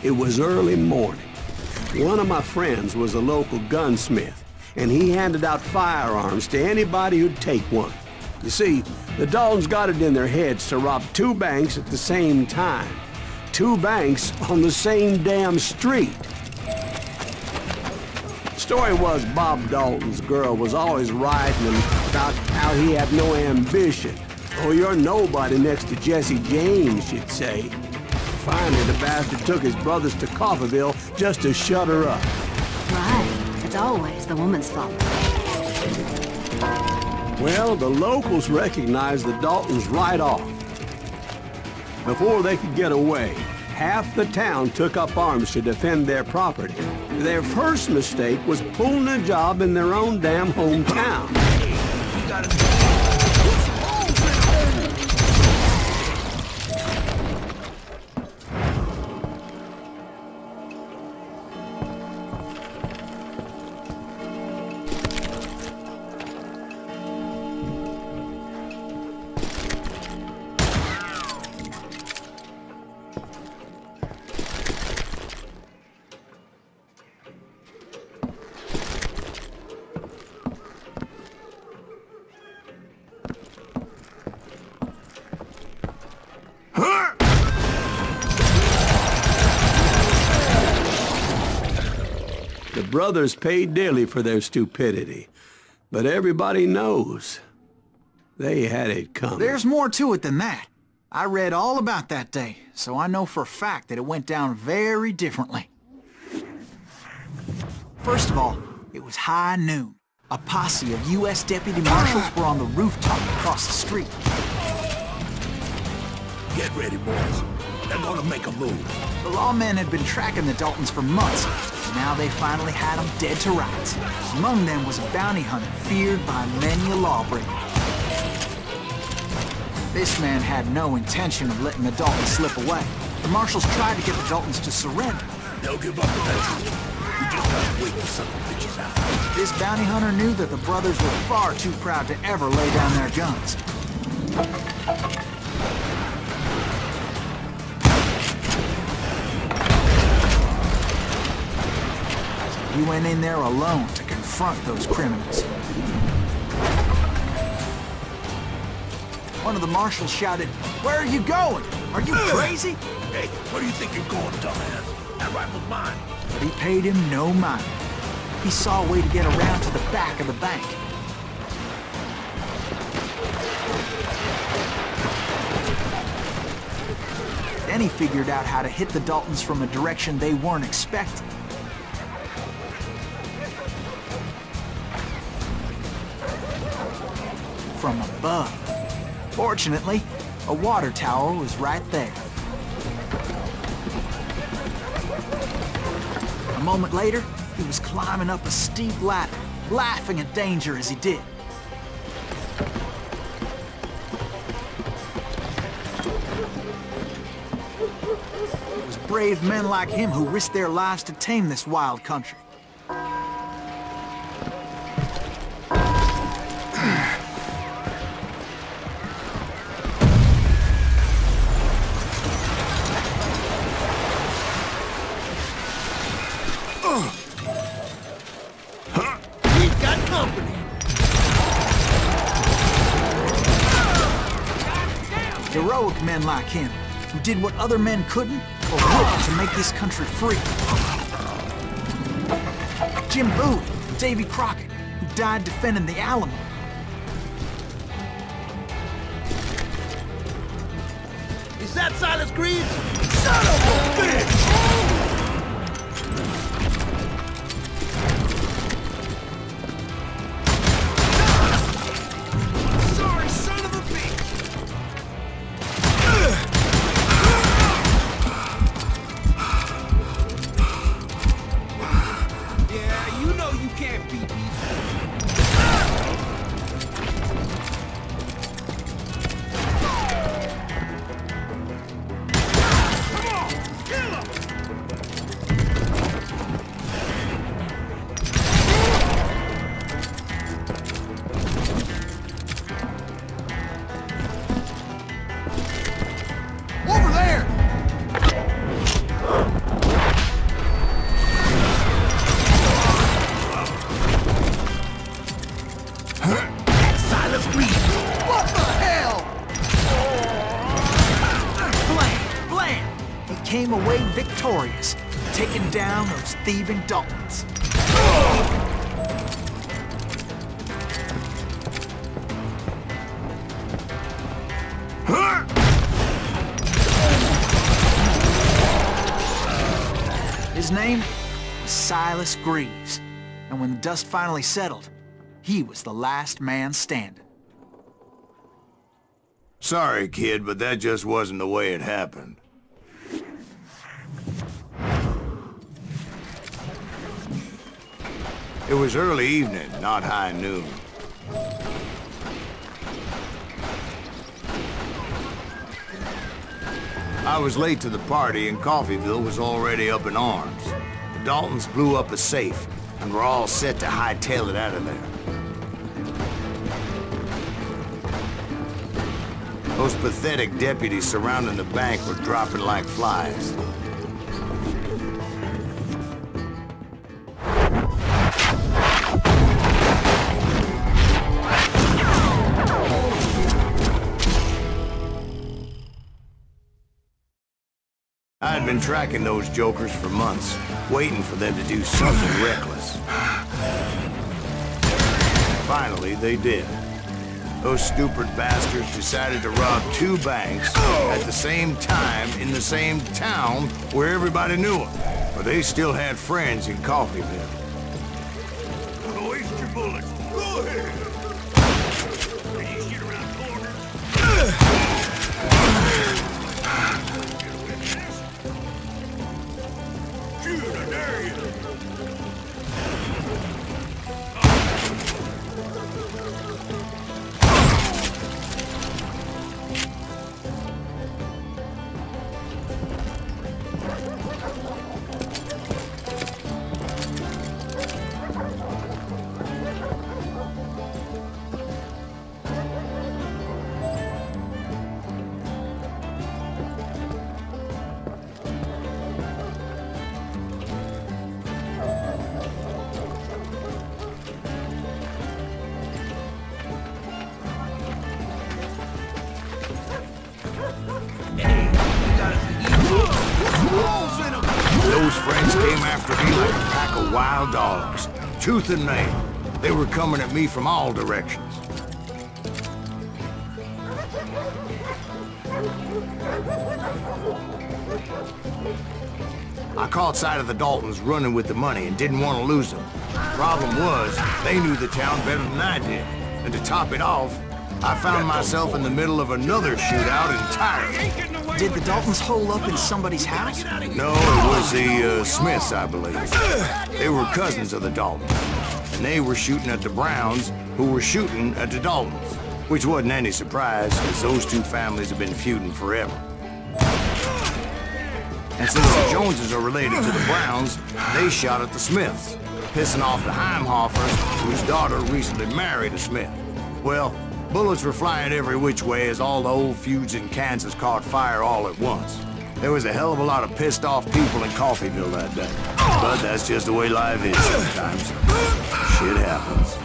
It was early morning. One of my friends was a local gunsmith, and he handed out firearms to anybody who'd take one. You see, the Daltons got it in their heads to rob two banks at the same time. Two banks on the same damn street. Story was Bob Dalton's girl was always writing him about how he had no ambition. Oh, you're nobody next to Jesse James, she'd say. Finally, the bastard took his brothers to Coffeyville just to shut her up. Right. It's always the woman's fault. Well, the locals recognized the Daltons right off. Before they could get away, half the town took up arms to defend their property. Their first mistake was pulling a job in their own damn hometown. The brothers paid dearly for their stupidity, but everybody knows they had it coming. There's more to it than that. I read all about that day, so I know for a fact that it went down very differently. First of all, it was high noon. A posse of U.S. deputy marshals were on the rooftop across the street. Get ready, boys. They're gonna make a move. The lawmen had been tracking the Daltons for months, and now they finally had them dead to rights. Among them was a bounty hunter feared by many a lawbreaker. This man had no intention of letting the Daltons slip away. The marshals tried to get the Daltons to surrender. They'll give up eventually. We just gotta wait till something bitches out. This bounty hunter knew that the brothers were far too proud to ever lay down their guns. He went in there alone to confront those criminals. One of the marshals shouted, "Where are you going? Are you crazy?" Hey, where do you think you're going, dumbass? That rifle's mine. But he paid him no mind. He saw a way to get around to the back of the bank. Then he figured out how to hit the Daltons from a direction they weren't expecting. From above. Fortunately, a water tower was right there. A moment later, he was climbing up a steep ladder, laughing at danger as he did. It was brave men like him who risked their lives to tame this wild country. We've got company. Heroic men like him, who did what other men couldn't or wouldn't to make this country free. Jim Bowie and Davy Crockett, who died defending the Alamo. Is that Silas Greaves? Son of a bitch! Sorry, son of a bitch! Yeah, you know you can't beat me. Come on, kill him! victorious, taking down those thieving Daltons. His name was Silas Greaves, and when the dust finally settled, he was the last man standing. Sorry, kid, but that just wasn't the way it happened. It was early evening, not high noon. I was late to the party and Coffeyville was already up in arms. The Daltons blew up a safe and were all set to hightail it out of there. Those pathetic deputies surrounding the bank were dropping like flies. I had been tracking those jokers for months, waiting for them to do something reckless. Finally, they did. Those stupid bastards decided to rob 2 banks at the same time in the same town where everybody knew them. But they still had friends in Coffeyville. Don't waste your bullets. Go ahead. Can you shoot around corners? Shoot, I dare you. Those friends came after me like a pack of wild dogs, tooth and nail. They were coming at me from all directions. I caught sight of the Daltons running with the money and didn't want to lose them. Problem was, they knew the town better than I did. And to top it off, I found myself in the middle of another shootout entirely. Did the Daltons hole up in somebody's house? No, it was the Smiths, I believe. They were cousins of the Daltons. And they were shooting at the Browns, who were shooting at the Daltons. Which wasn't any surprise, because those 2 families have been feuding forever. And since the Joneses are related to the Browns, they shot at the Smiths, pissing off the Heimhoffers, whose daughter recently married a Smith. Well, bullets were flying every which way as all the old feuds in Kansas caught fire all at once. There was a hell of a lot of pissed off people in Coffeyville that day. But that's just the way life is sometimes. Shit happens.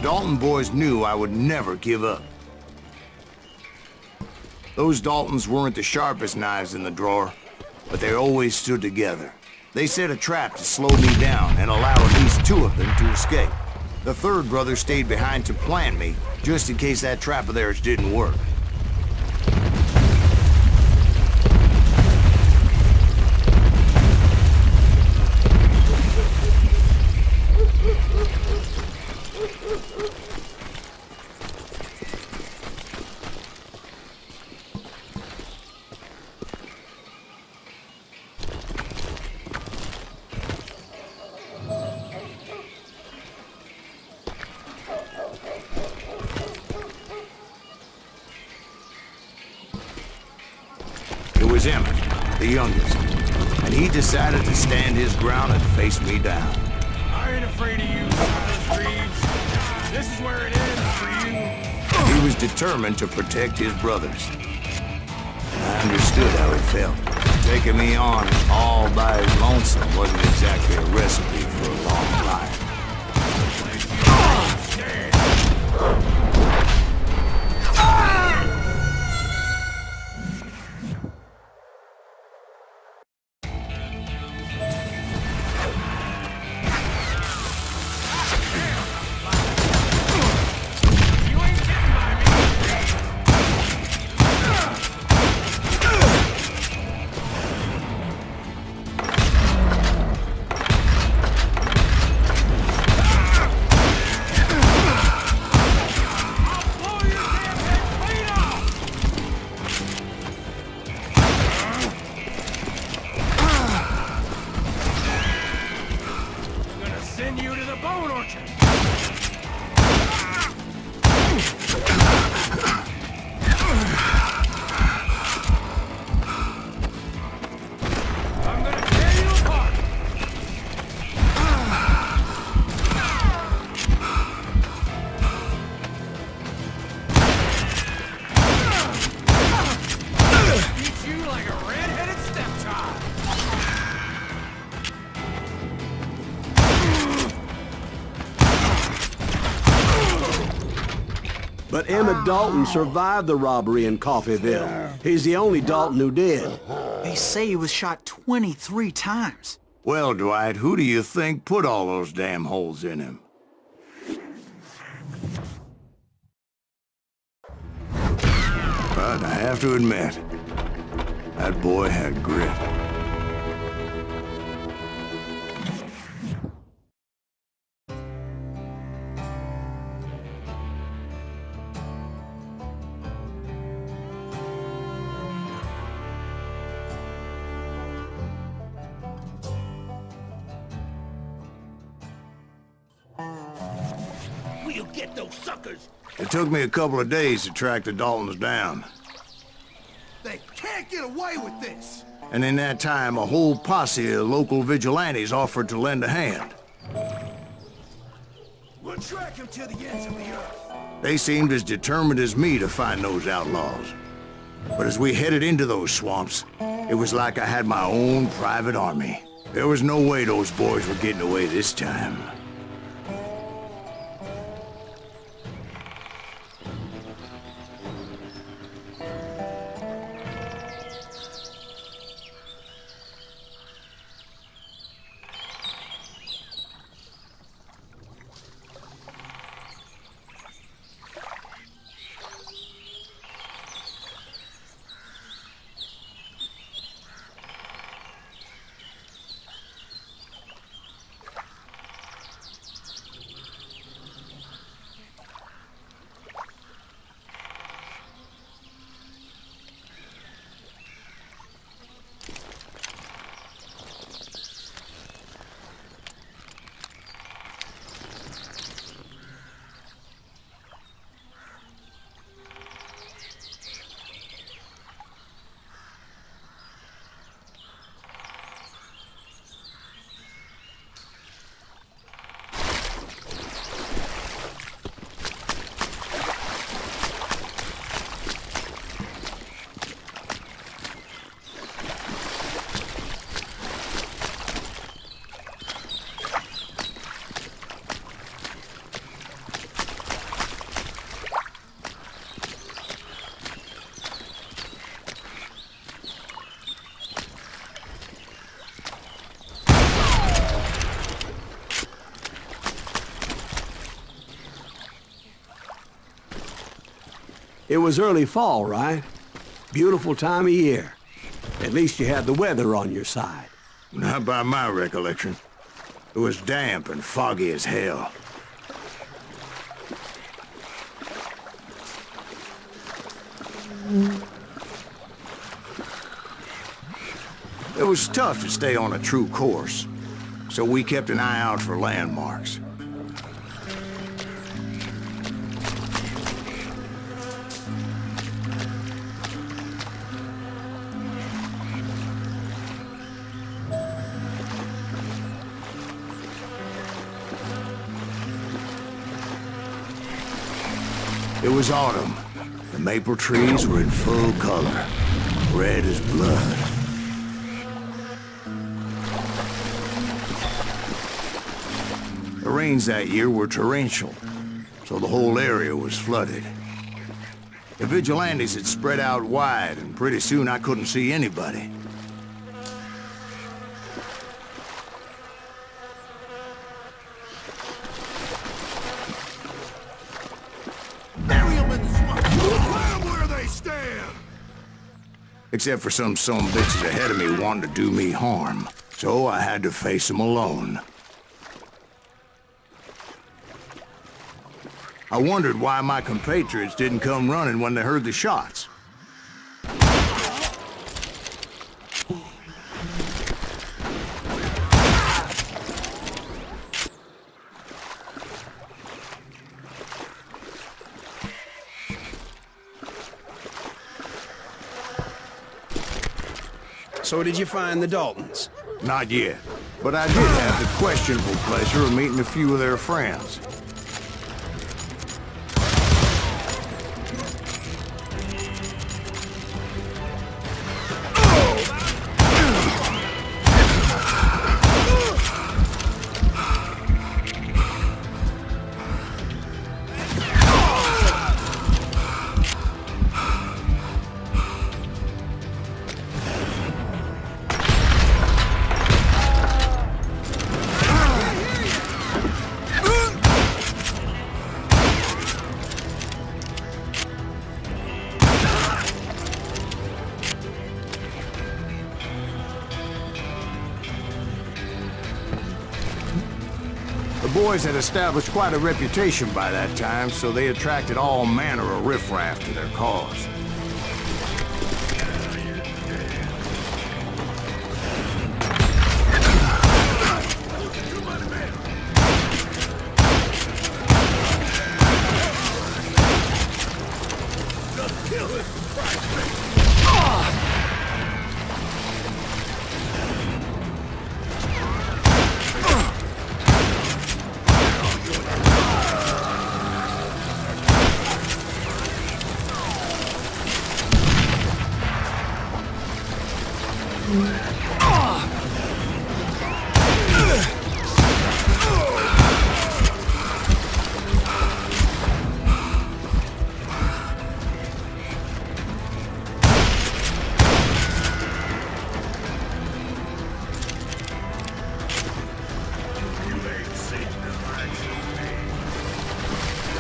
Dalton boys knew I would never give up. Those Daltons weren't the sharpest knives in the drawer, but they always stood together. They set a trap to slow me down and allow at least two of them to escape. The third brother stayed behind to plant me, just in case that trap of theirs didn't work. It was Emmett, the youngest, and he decided to stand his ground and face me down. I ain't afraid of you, Silas Reeves. This is where it ends for you. He was determined to protect his brothers. I understood how he felt. Taking me on all by his lonesome wasn't exactly a recipe for a long life. But Emmett Dalton survived the robbery in Coffeyville. He's the only Dalton who did. They say he was shot 23 times. Well, Dwight, who do you think put all those damn holes in him? But I have to admit, that boy had grit. We'll get those suckers. It took me a couple of days to track the Daltons down. They can't get away with this. And in that time, a whole posse of local vigilantes offered to lend a hand. We'll track him to the ends of the earth. They seemed as determined as me to find those outlaws. But as we headed into those swamps, it was like I had my own private army. There was no way those boys were getting away this time. It was early fall, right? Beautiful time of year. At least you had the weather on your side. Not by my recollection. It was damp and foggy as hell. It was tough to stay on a true course, so we kept an eye out for landmarks. It was autumn. The maple trees were in full color, red as blood. The rains that year were torrential, so the whole area was flooded. The vigilantes had spread out wide, and pretty soon I couldn't see anybody. Except for some bitches ahead of me wanting to do me harm. So I had to face them alone. I wondered why my compatriots didn't come running when they heard the shots. So did you find the Daltons? Not yet, but I did have the questionable pleasure of meeting a few of their friends. The boys had established quite a reputation by that time, so they attracted all manner of riffraff to their cause.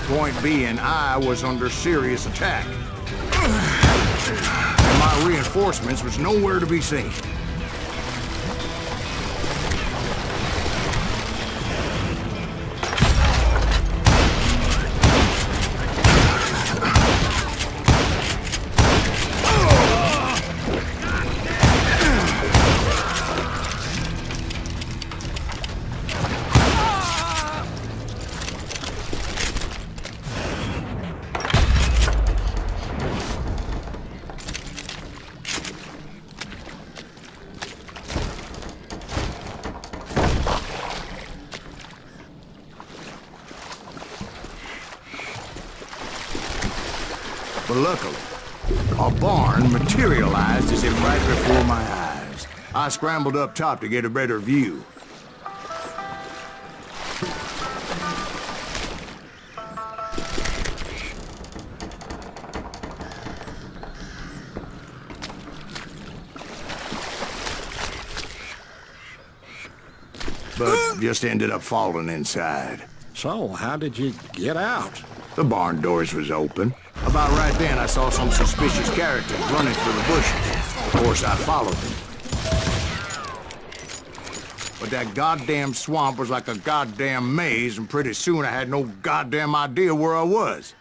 Point being, I was under serious attack. And my reinforcements was nowhere to be seen. But luckily, a barn materialized as if right before my eyes. I scrambled up top to get a better view. But just ended up falling inside. So, how did you get out? The barn doors was open. About right then, I saw some suspicious characters running through the bushes. Of course, I followed them. But that goddamn swamp was like a goddamn maze, and pretty soon I had no goddamn idea where I was.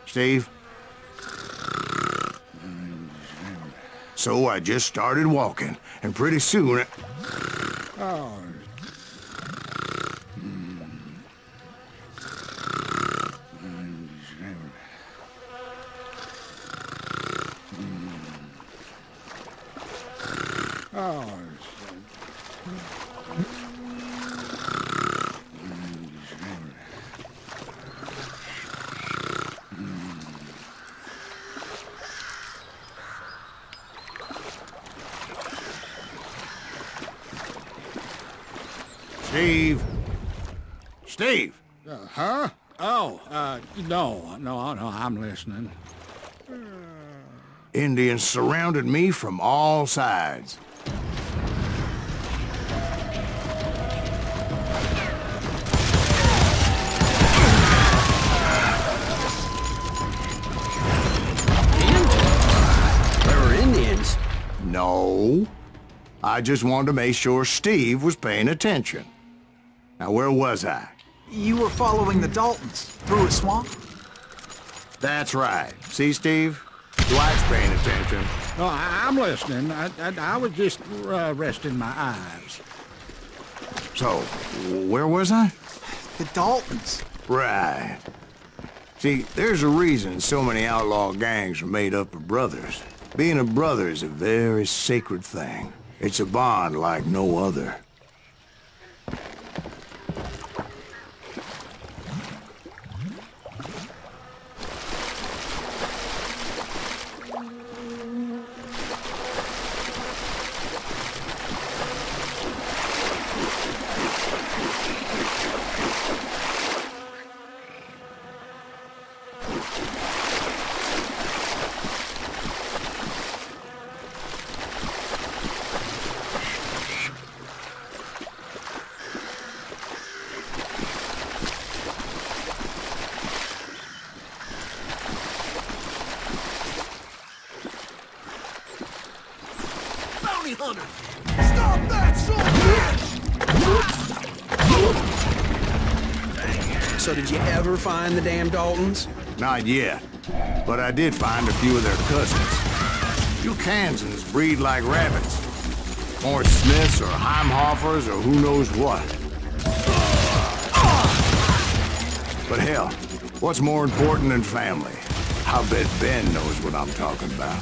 Steve? So I just started walking, and pretty soon... Steve? Steve? Huh? Oh, no, I'm listening. Indians surrounded me from all sides. There were Indians. No. I just wanted to make sure Steve was paying attention. Now, where was I? You were following the Daltons through a swamp? That's right. See, Steve? Dwight's paying attention. No, I'm listening. I was just resting my eyes. So, where was I? The Daltons. Right. See, there's a reason so many outlaw gangs are made up of brothers. Being a brother is a very sacred thing. It's a bond like no other. Stop that So did you ever find the damn Daltons? Not yet, but I did find a few of their cousins. You Kansans breed like rabbits. More Smiths or Heimhoffers or who knows what. But hell, what's more important than family? I'll bet Ben knows what I'm talking about.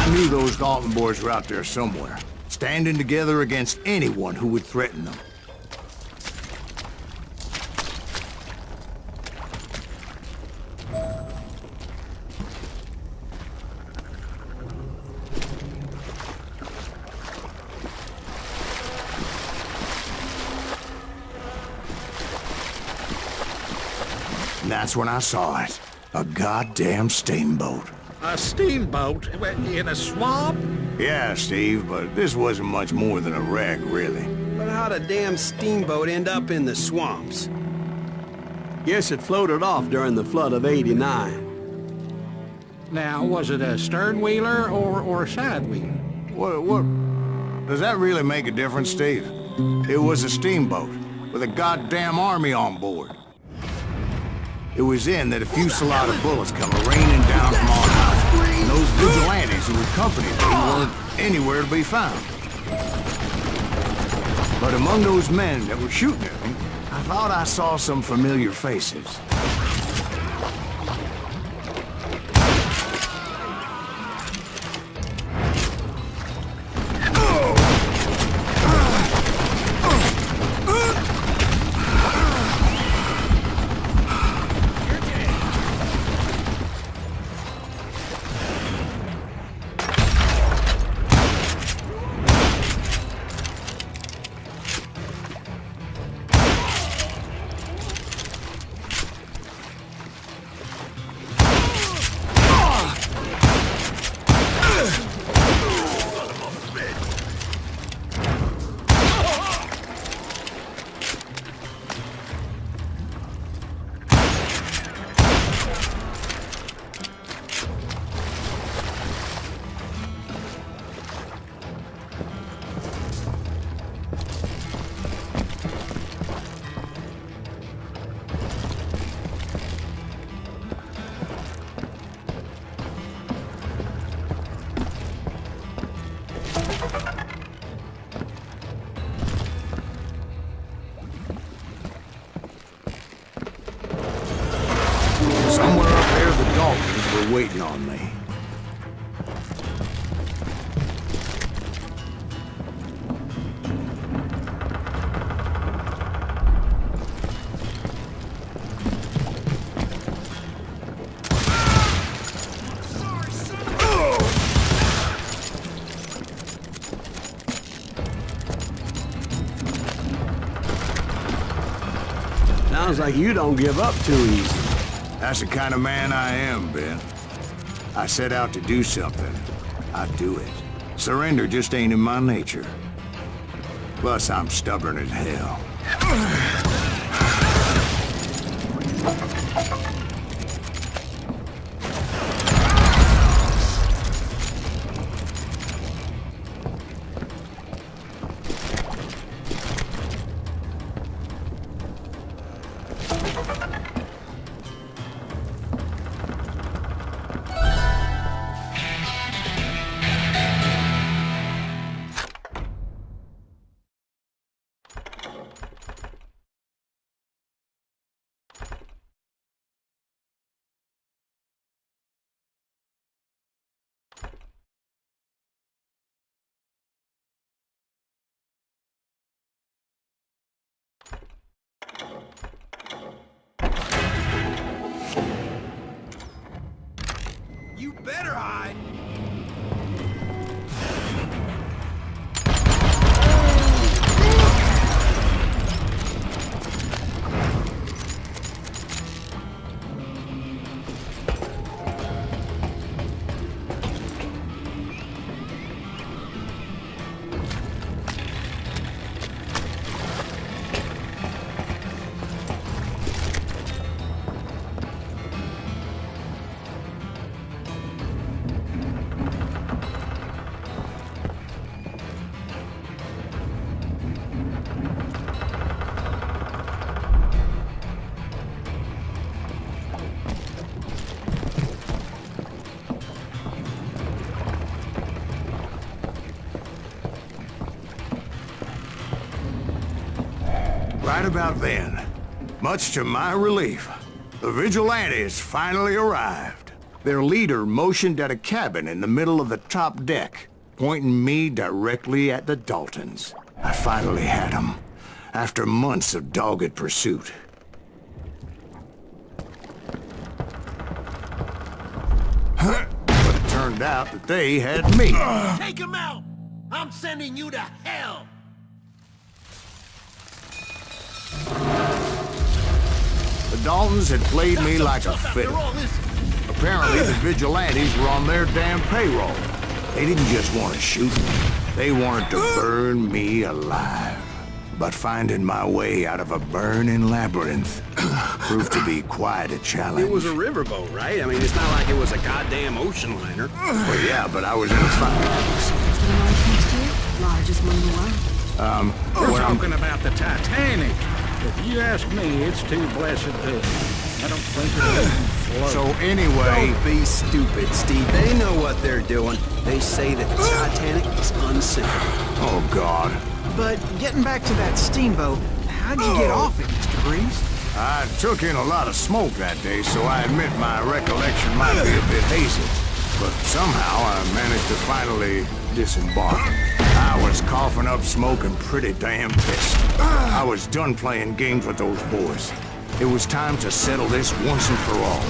I knew those Dalton boys were out there somewhere, standing together against anyone who would threaten them. And that's when I saw it. A goddamn steamboat. A steamboat in a swamp? Yeah, Steve, but this wasn't much more than a wreck, really. But how'd a damn steamboat end up in the swamps? Guess it floated off during the flood of '89. Now, was it a stern wheeler or a side wheeler? What? Does that really make a difference, Steve? It was a steamboat with a goddamn army on board. It was then that a fusillade of bullets come raining down from on high, and those vigilantes who accompanied me weren't anywhere to be found. But among those men that were shooting at me, I thought I saw some familiar faces. Somewhere up there, the Daltons were waiting on me. Sounds like you don't give up too easy. That's the kind of man I am, Ben. I set out to do something. I do it. Surrender just ain't in my nature. Plus, I'm stubborn as hell. You better hide! Right about then, much to my relief, the vigilantes finally arrived. Their leader motioned at a cabin in the middle of the top deck, pointing me directly at the Daltons. I finally had them, after months of dogged pursuit. But it turned out that they had me. Take him out! I'm sending you to hell! The Daltons had played me like a fiddle. Apparently, the vigilantes were on their damn payroll. They didn't just want to shoot me. They wanted to burn me alive. but finding my way out of a burning labyrinth proved to be quite a challenge. It was a riverboat, right? I mean, it's not like it was a goddamn ocean liner. Well, yeah, but I was in a fire. It's the launch next year. Largest one in the world. We're talking about the Titanic. If you ask me, it's too blessed to. I don't think it'll even float. So anyway, Don't be stupid, Steve. They know what they're doing. They say that the Titanic is unsinkable. oh God. But getting back to that steamboat, how'd you get off it, Mr. Greaves? I took in a lot of smoke that day, so I admit my recollection might be a bit hazy. But somehow I managed to finally disembark. I was coughing up smoke and pretty damn pissed. I was done playing games with those boys. It was time to settle this once and for all.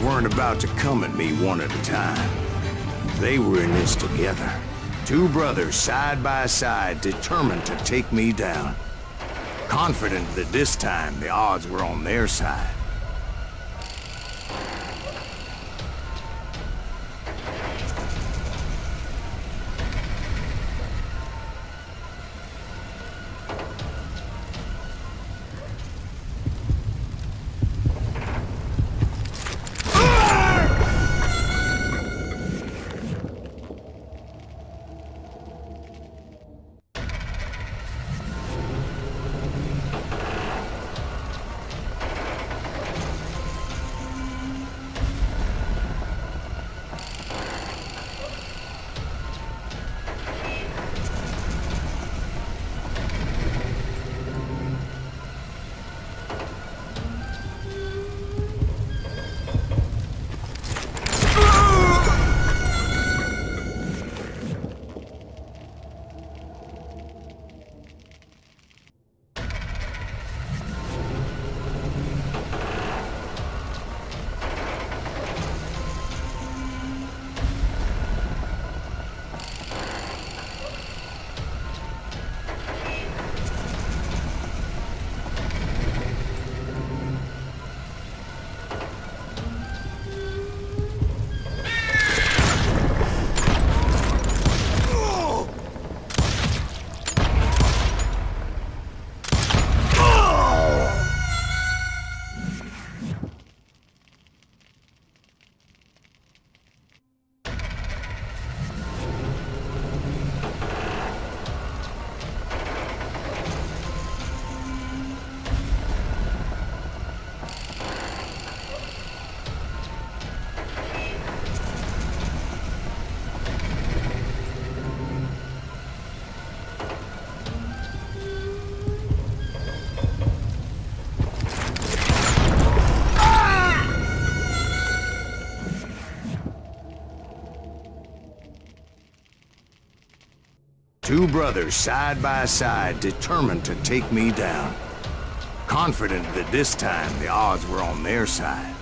Weren't about to come at me one at a time. They were in this together. Two brothers side by side, determined to take me down. Confident that this time the odds were on their side. Two brothers side by side, determined to take me down. Confident that this time the odds were on their side.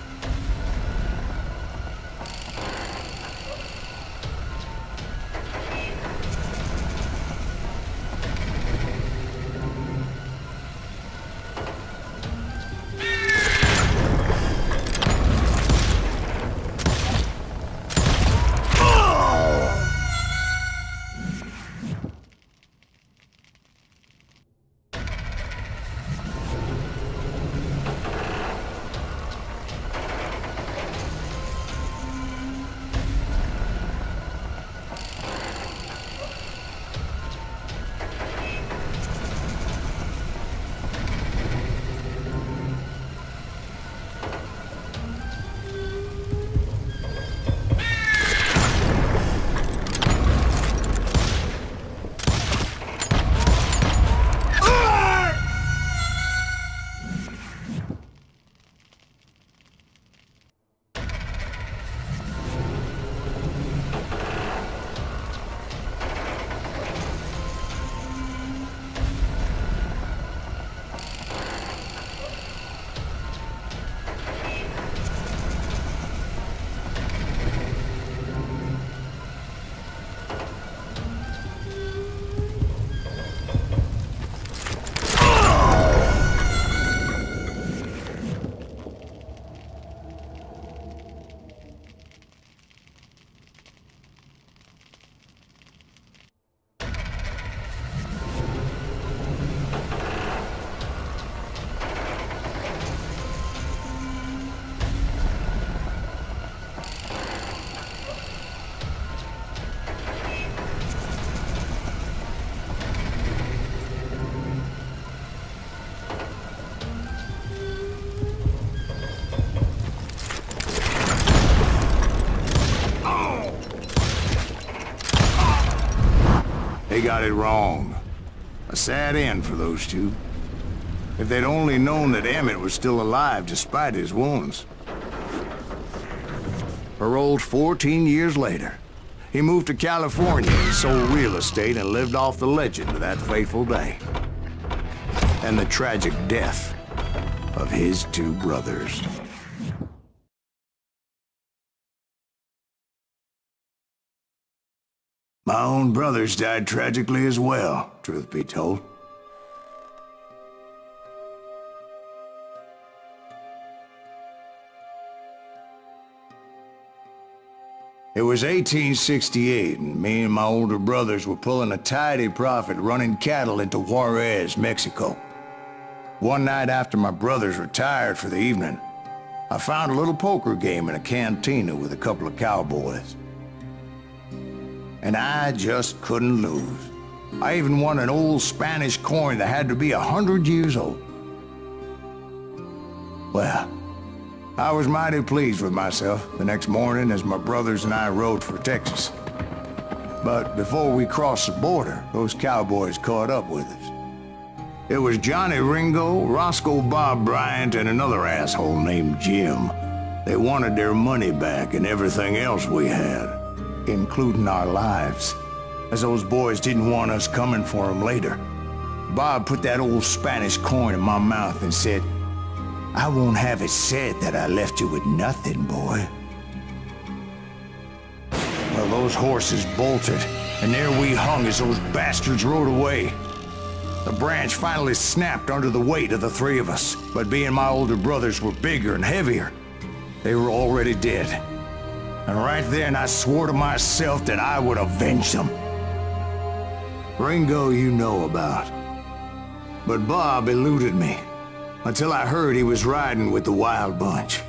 got it wrong. A sad end for those two. If they'd only known that Emmett was still alive despite his wounds. Paroled 14 years later, he moved to California and sold real estate and lived off the legend of that fateful day. And the tragic death of his two brothers. My own brothers died tragically as well, truth be told. It was 1868, and me and my older brothers were pulling a tidy profit running cattle into Juarez, Mexico. One night after my brothers retired for the evening, I found a little poker game in a cantina with a couple of cowboys. And I just couldn't lose. I even won an old Spanish coin that had to be 100 years old. Well, I was mighty pleased with myself the next morning as my brothers and I rode for Texas. But before we crossed the border, those cowboys caught up with us. It was Johnny Ringo, Roscoe Bob Bryant, and another asshole named Jim. They wanted their money back and everything else we had, including our lives, as those boys didn't want us coming for them later. Bob put that old Spanish coin in my mouth and said, "I won't have it said that I left you with nothing, boy." Well, those horses bolted, and there we hung as those bastards rode away. The branch finally snapped under the weight of the three of us, but being my older brothers were bigger and heavier, they were already dead. And right then I swore to myself that I would avenge them. Ringo you know about. But Bob eluded me, until I heard he was riding with the Wild Bunch.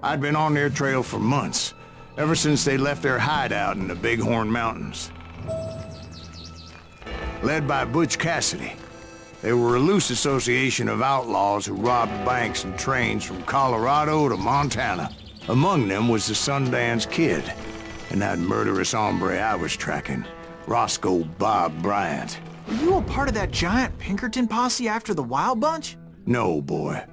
I'd been on their trail for months, ever since they left their hideout in the Bighorn Mountains. Led by Butch Cassidy, they were a loose association of outlaws who robbed banks and trains from Colorado to Montana. Among them was the Sundance Kid, and that murderous hombre I was tracking, Roscoe Bob Bryant. Were you a part of that giant Pinkerton posse after the Wild Bunch? No, boy.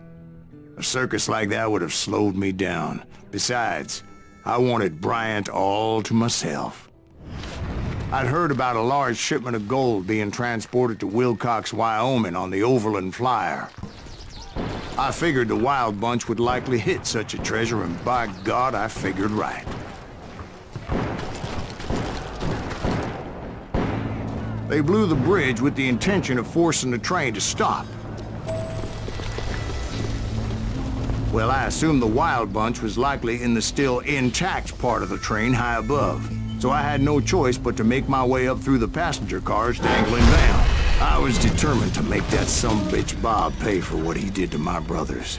A circus like that would have slowed me down. Besides, I wanted Bryant all to myself. I'd heard about a large shipment of gold being transported to Wilcox, Wyoming on the Overland Flyer. I figured the Wild Bunch would likely hit such a treasure, and by God, I figured right. They blew the bridge with the intention of forcing the train to stop. Well, I assumed the Wild Bunch was likely in the still intact part of the train high above, so I had no choice but to make my way up through the passenger cars dangling down. I was determined to make that sumbitch Bob pay for what he did to my brothers.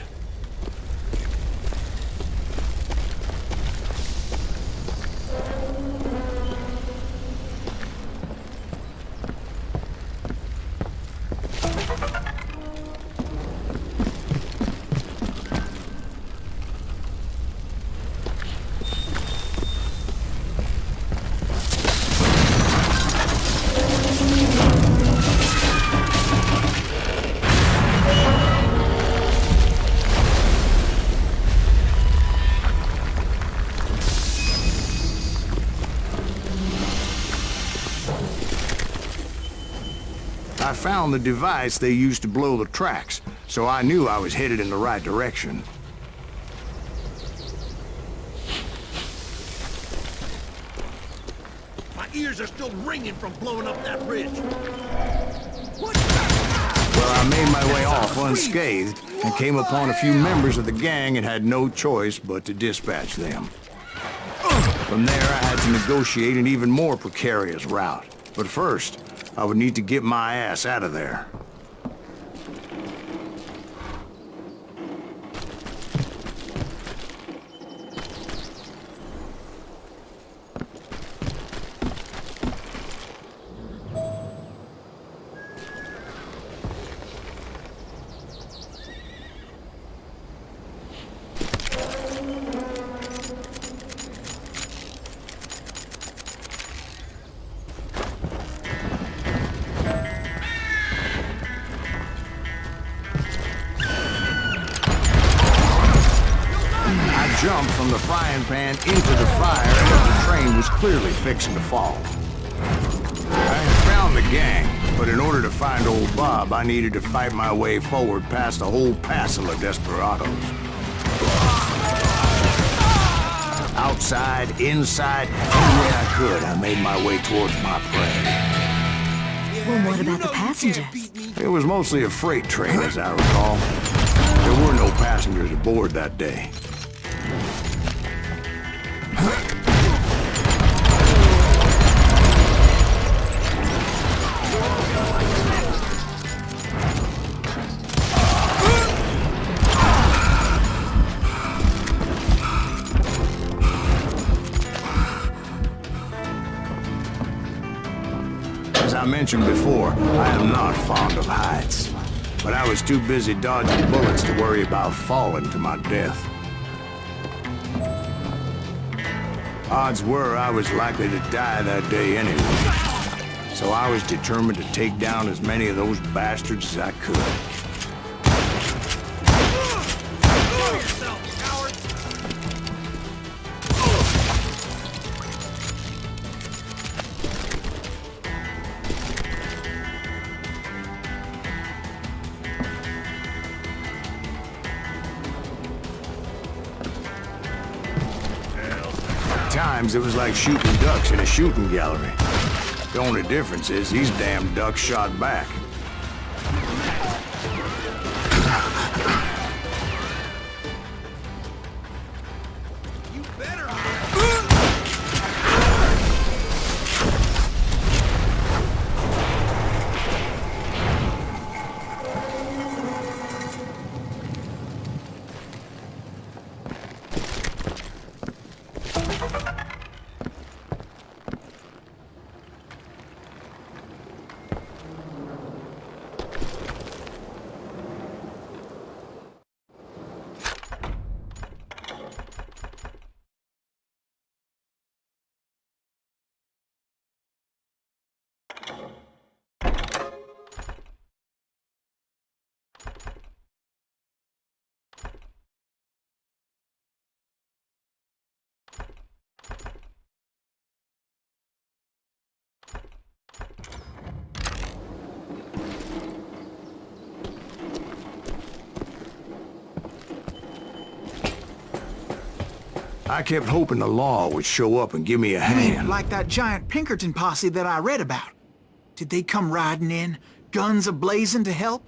I found the device they used to blow the tracks, so I knew I was headed in the right direction. My ears are still ringing from blowing up that bridge. Well, I made my way off unscathed and came upon a few members of the gang and had no choice but to dispatch them. From there, I had to negotiate an even more precarious route. But first, I would need to get my ass out of there. jumped from the frying pan into the fire as the train was clearly fixing to fall. I had found the gang, but in order to find old Bob, I needed to fight my way forward past a whole passel of desperados. Outside, inside, any way I could, I made my way towards my prey. Well, what about the passengers? It was mostly a freight train, as I recall. There were no passengers aboard that day. As I mentioned before, I am not fond of heights. But I was too busy dodging bullets to worry about falling to my death. Odds were I was likely to die that day anyway. So I was determined to take down as many of those bastards as I could. Times it was like shooting ducks in a shooting gallery. The only difference is these damn ducks shot back. You better. I kept hoping the law would show up and give me a hand. Like that giant Pinkerton posse that I read about. Did they come riding in, guns a-blazing to help?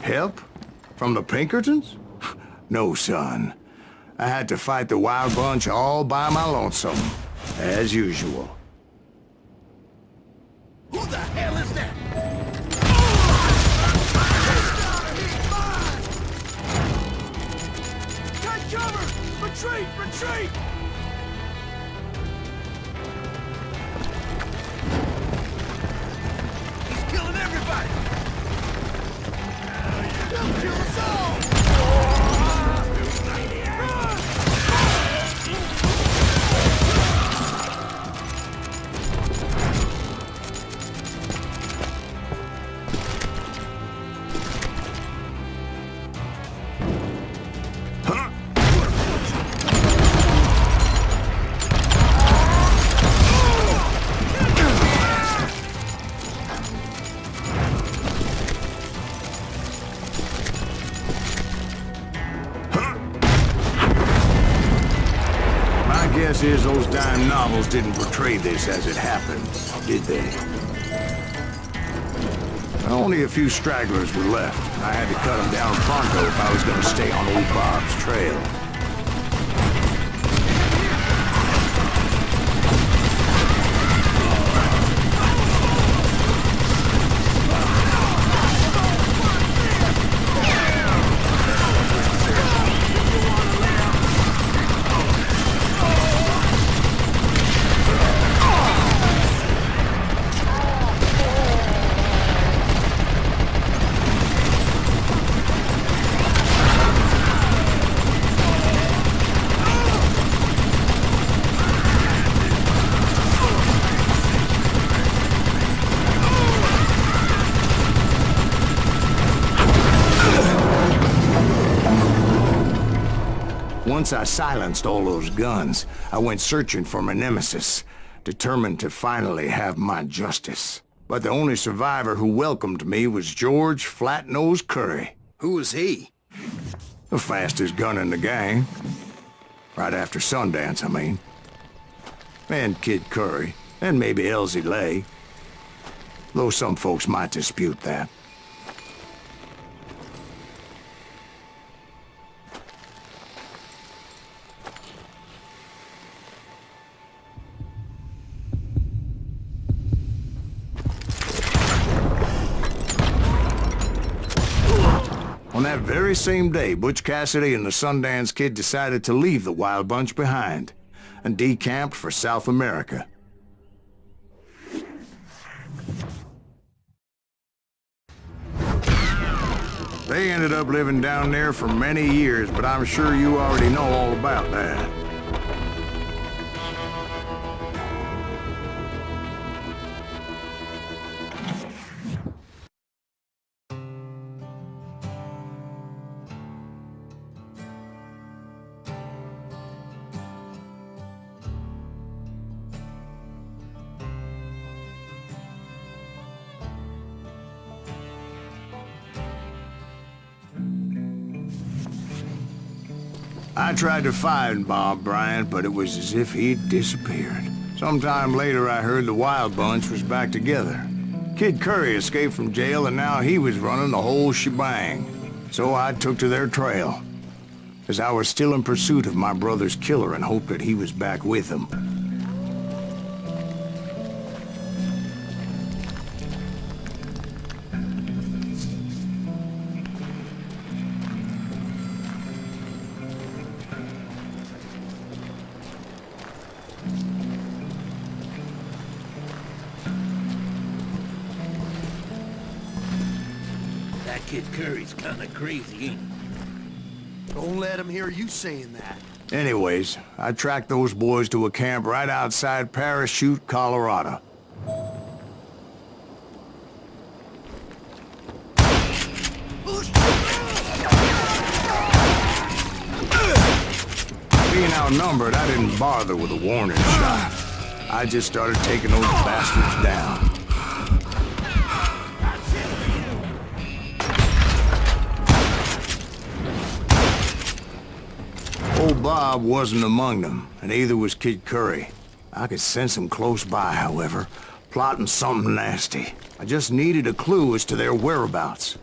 Help? From the Pinkertons? No, son. I had to fight the wild bunch all by my lonesome, as usual. Who the hell is that? Take cover! Retreat! Retreat! He's killing everybody! He'll kill us all! Guess is those dime novels didn't portray this as it happened, did they? Only a few stragglers were left. I had to cut them down pronto if I was going to stay on old Bob's trail. once I silenced all those guns, I went searching for my nemesis, determined to finally have my justice. But the only survivor who welcomed me was George Flat-Nosed Curry. Who was he? The fastest gun in the gang. Right after Sundance, I mean. And Kid Curry, and maybe Elsie Lay. Though some folks might dispute that. On that very same day, Butch Cassidy and the Sundance Kid decided to leave the Wild Bunch behind and decamped for South America. They ended up living down there for many years, but I'm sure you already know all about that. I tried to find Bob Bryant, but it was as if he'd disappeared. Sometime later, I heard the Wild Bunch was back together. Kid Curry escaped from jail, and now he was running the whole shebang. So I took to their trail, as I was still in pursuit of my brother's killer and hoped that he was back with him. That Kid Curry's kinda crazy, ain't he? Don't let him hear you saying that. Anyways, I tracked those boys to a camp right outside Parachute, Colorado. Being outnumbered, I didn't bother with a warning shot. I just started taking those bastards down. Old Bob wasn't among them, and neither was Kid Curry. I could sense him close by, however, plotting something nasty. I just needed a clue as to their whereabouts.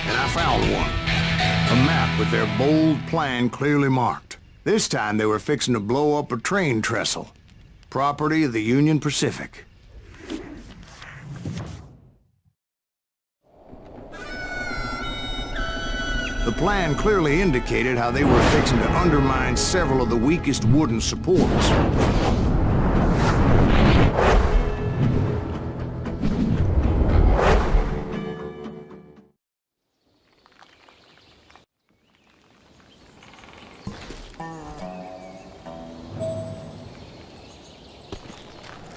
And I found one. A map with their bold plan clearly marked. This time they were fixing to blow up a train trestle. Property of the Union Pacific. The plan clearly indicated how they were fixing to undermine several of the weakest wooden supports.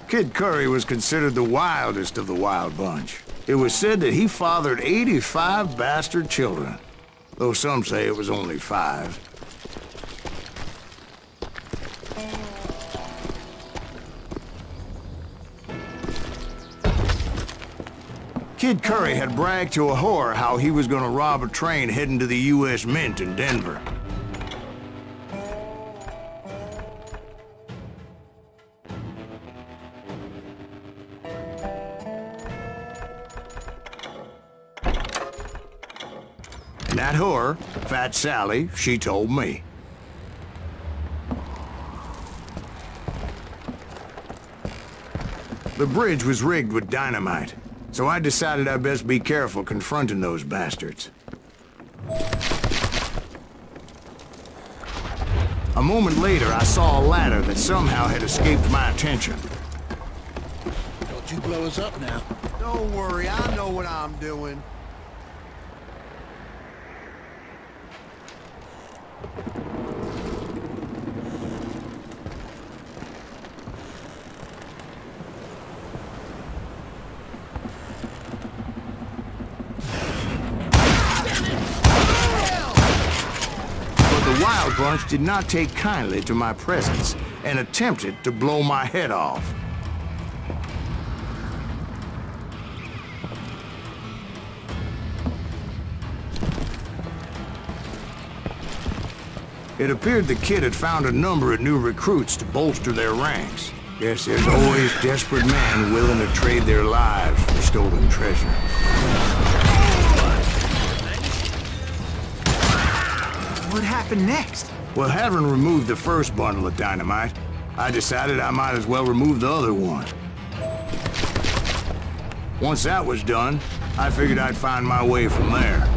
Kid Curry was considered the wildest of the Wild Bunch. It was said that he fathered 85 bastard children, though some say it was only 5. Kid Curry had bragged to a whore how he was gonna rob a train heading to the U.S. Mint in Denver. And that whore, Fat Sally, she told me. The bridge was rigged with dynamite, so I decided I'd best be careful confronting those bastards. A moment later, I saw a ladder that somehow had escaped my attention. Don't you blow us up now. Don't worry, I know what I'm doing. But the Wild Bunch did not take kindly to my presence and attempted to blow my head off. It appeared the kid had found a number of new recruits to bolster their ranks. Guess there's always desperate men willing to trade their lives for stolen treasure. What happened next? Well, having removed the first bundle of dynamite, I decided I might as well remove the other one. Once that was done, I figured I'd find my way from there.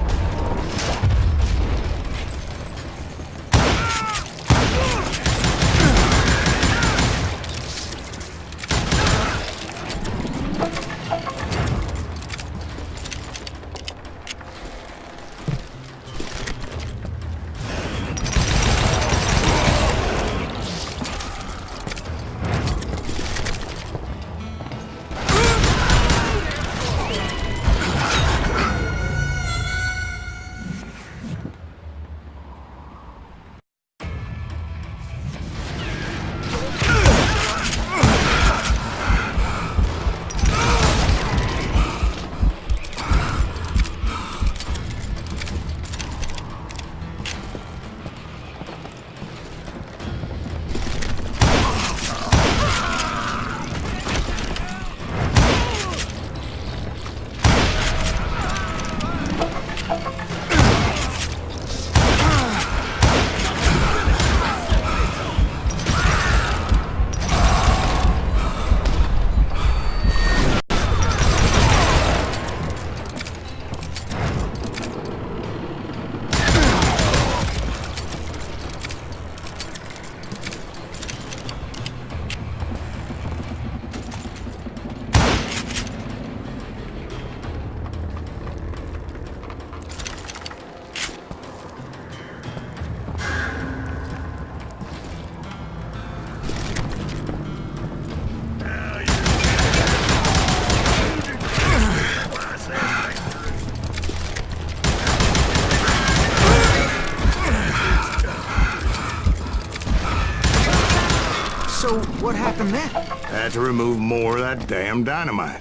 So, what happened then? Had to remove more of that damn dynamite.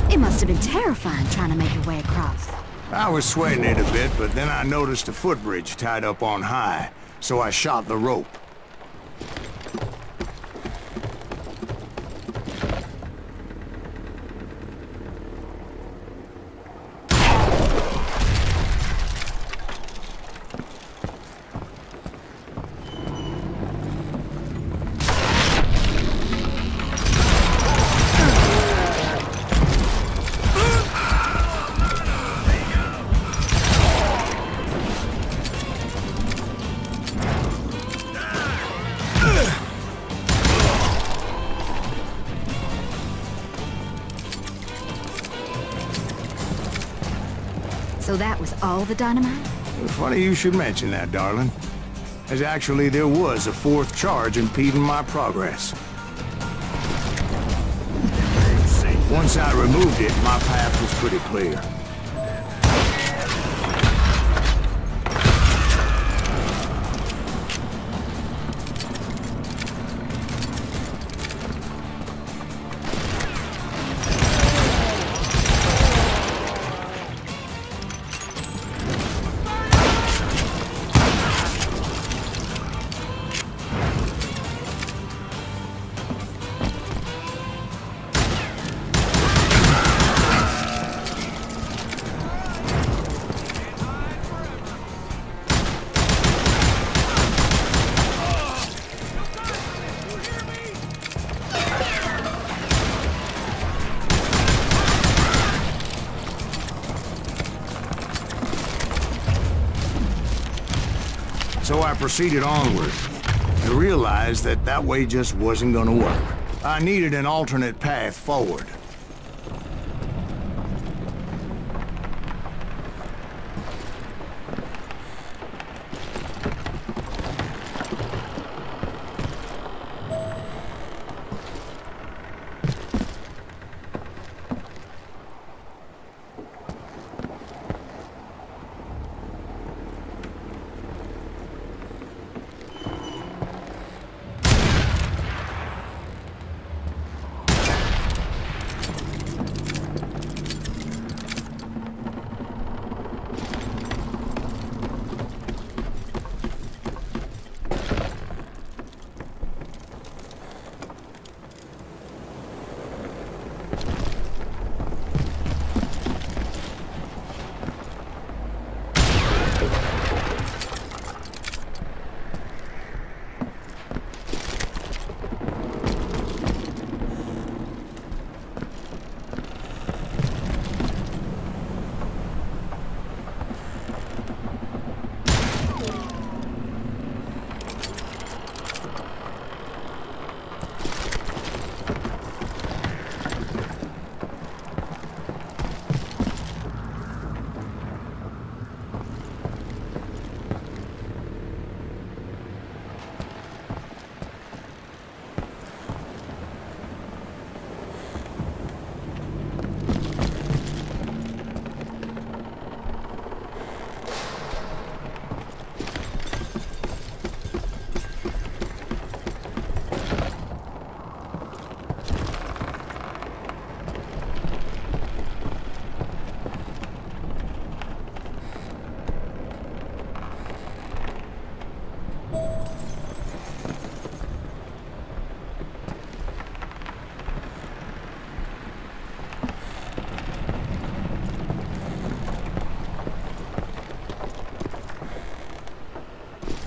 It must have been terrifying trying to make your way across. I was sweating it a bit, but then I noticed a footbridge tied up on high, so I shot the rope. So that was all the dynamite? Funny you should mention that, darling. As actually there was a fourth charge impeding my progress. Once I removed it, my path was pretty clear. So I proceeded onward. I realized that that way just wasn't gonna work. I needed an alternate path forward.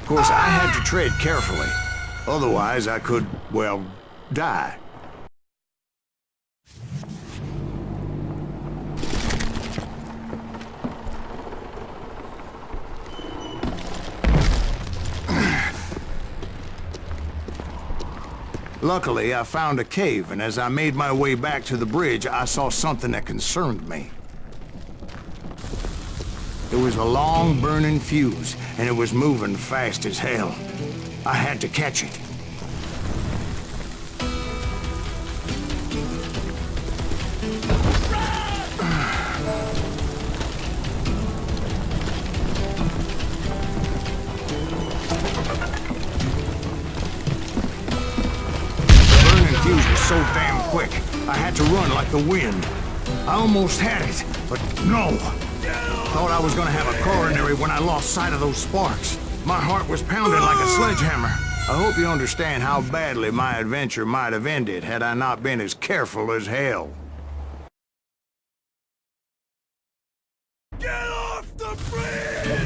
Of course, I had to tread carefully. Otherwise, I could, well, die. Luckily, I found a cave, and as I made my way back to the bridge, I saw something that concerned me. It was a long, burning fuse, and it was moving fast as hell. I had to catch it. The burning fuse was so damn quick, I had to run like the wind. I almost had it, but no. Thought I was gonna have a coronary when I lost sight of those sparks. My heart was pounding like a sledgehammer. I hope you understand how badly my adventure might have ended had I not been as careful as hell. Get off the bridge!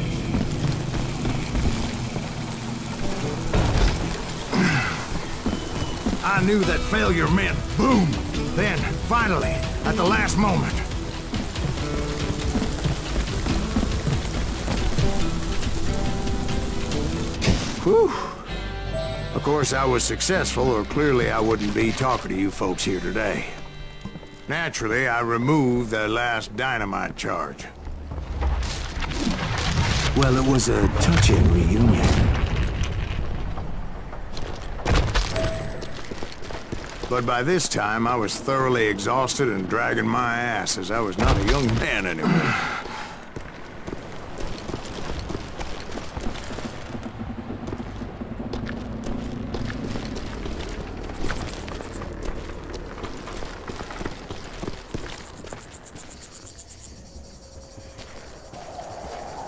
I knew that failure meant boom. Then, finally, at the last moment, whew. Of course, I was successful, or clearly I wouldn't be talking to you folks here today. Naturally, I removed the last dynamite charge. Well, it was a touching reunion. But by this time, I was thoroughly exhausted and dragging my ass as I was not a young man anymore.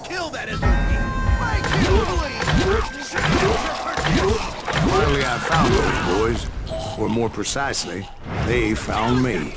Kill that SOB! Finally, I found those boys. Or more precisely, they found me.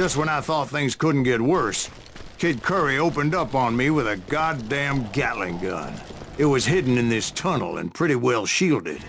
Just when I thought things couldn't get worse, Kid Curry opened up on me with a goddamn Gatling gun. It was hidden in this tunnel and pretty well shielded.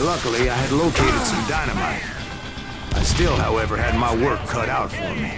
Luckily, I had located some dynamite. I still, however, had my work cut out for me.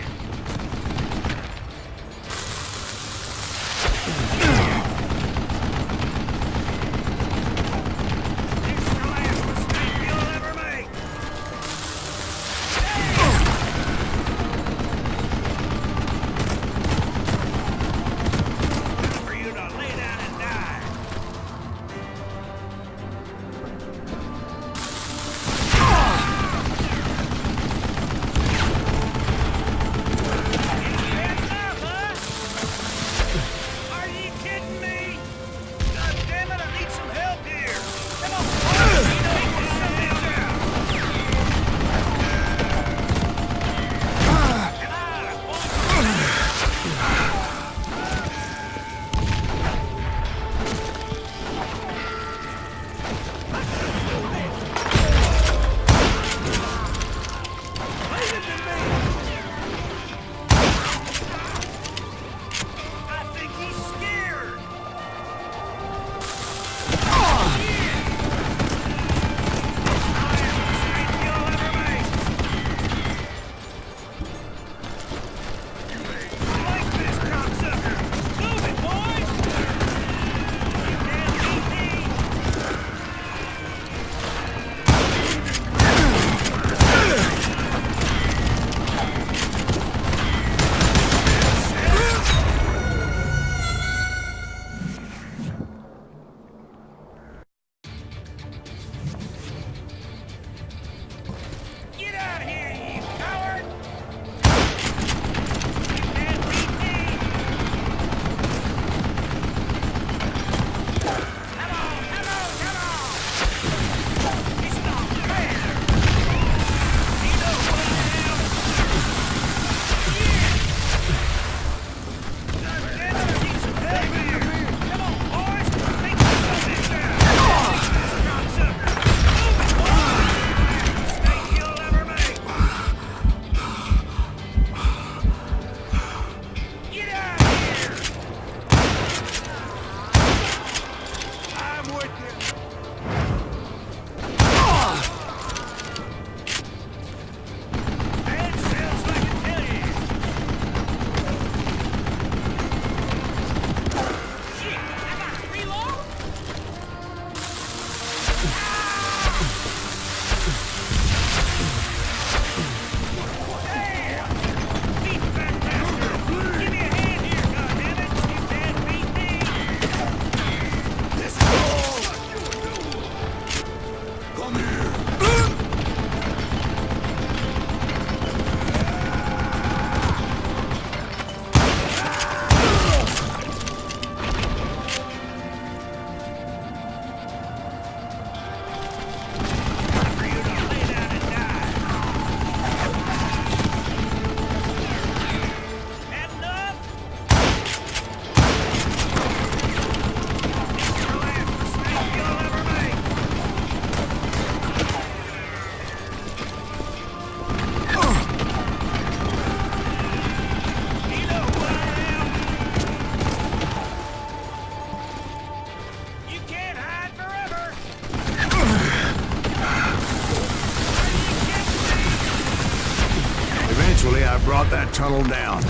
Eventually, I brought that tunnel down.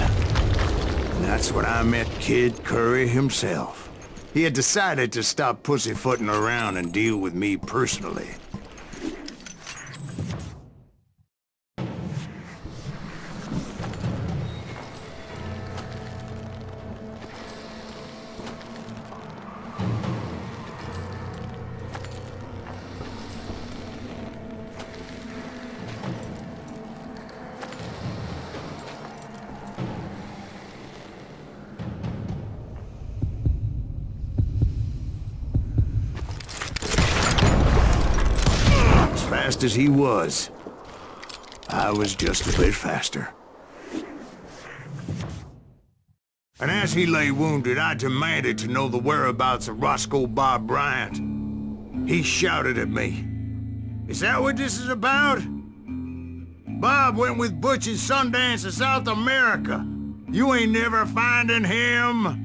And that's when I met Kid Curry himself. He had decided to stop pussyfooting around and deal with me personally. Fast as he was, I was just a bit faster. And as he lay wounded, I demanded to know the whereabouts of Roscoe Bob Bryant. He shouted at me, "Is that what this is about? Bob went with Butch and Sundance to South America. You ain't never finding him."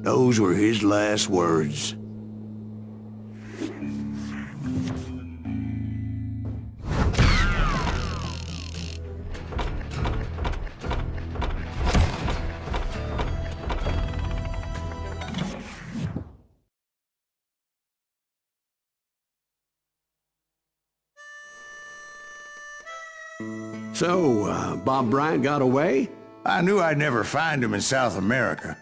Those were his last words. So, Bob Bryant got away? I knew I'd never find him in South America.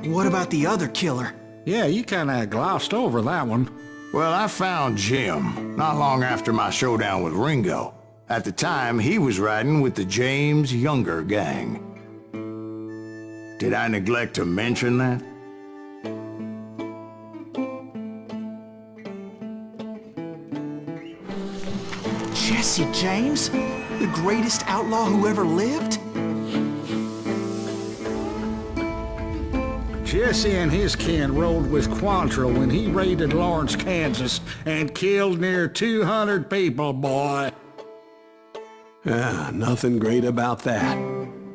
What about the other killer? Yeah, you kinda glossed over that one. Well, I found Jim not long after my showdown with Ringo. At the time, he was riding with the James Younger gang. Did I neglect to mention that? Jesse James? The greatest outlaw who ever lived? Jesse and his kin rode with Quantrill when he raided Lawrence, Kansas, and killed near 200 people, boy. Nothing great about that.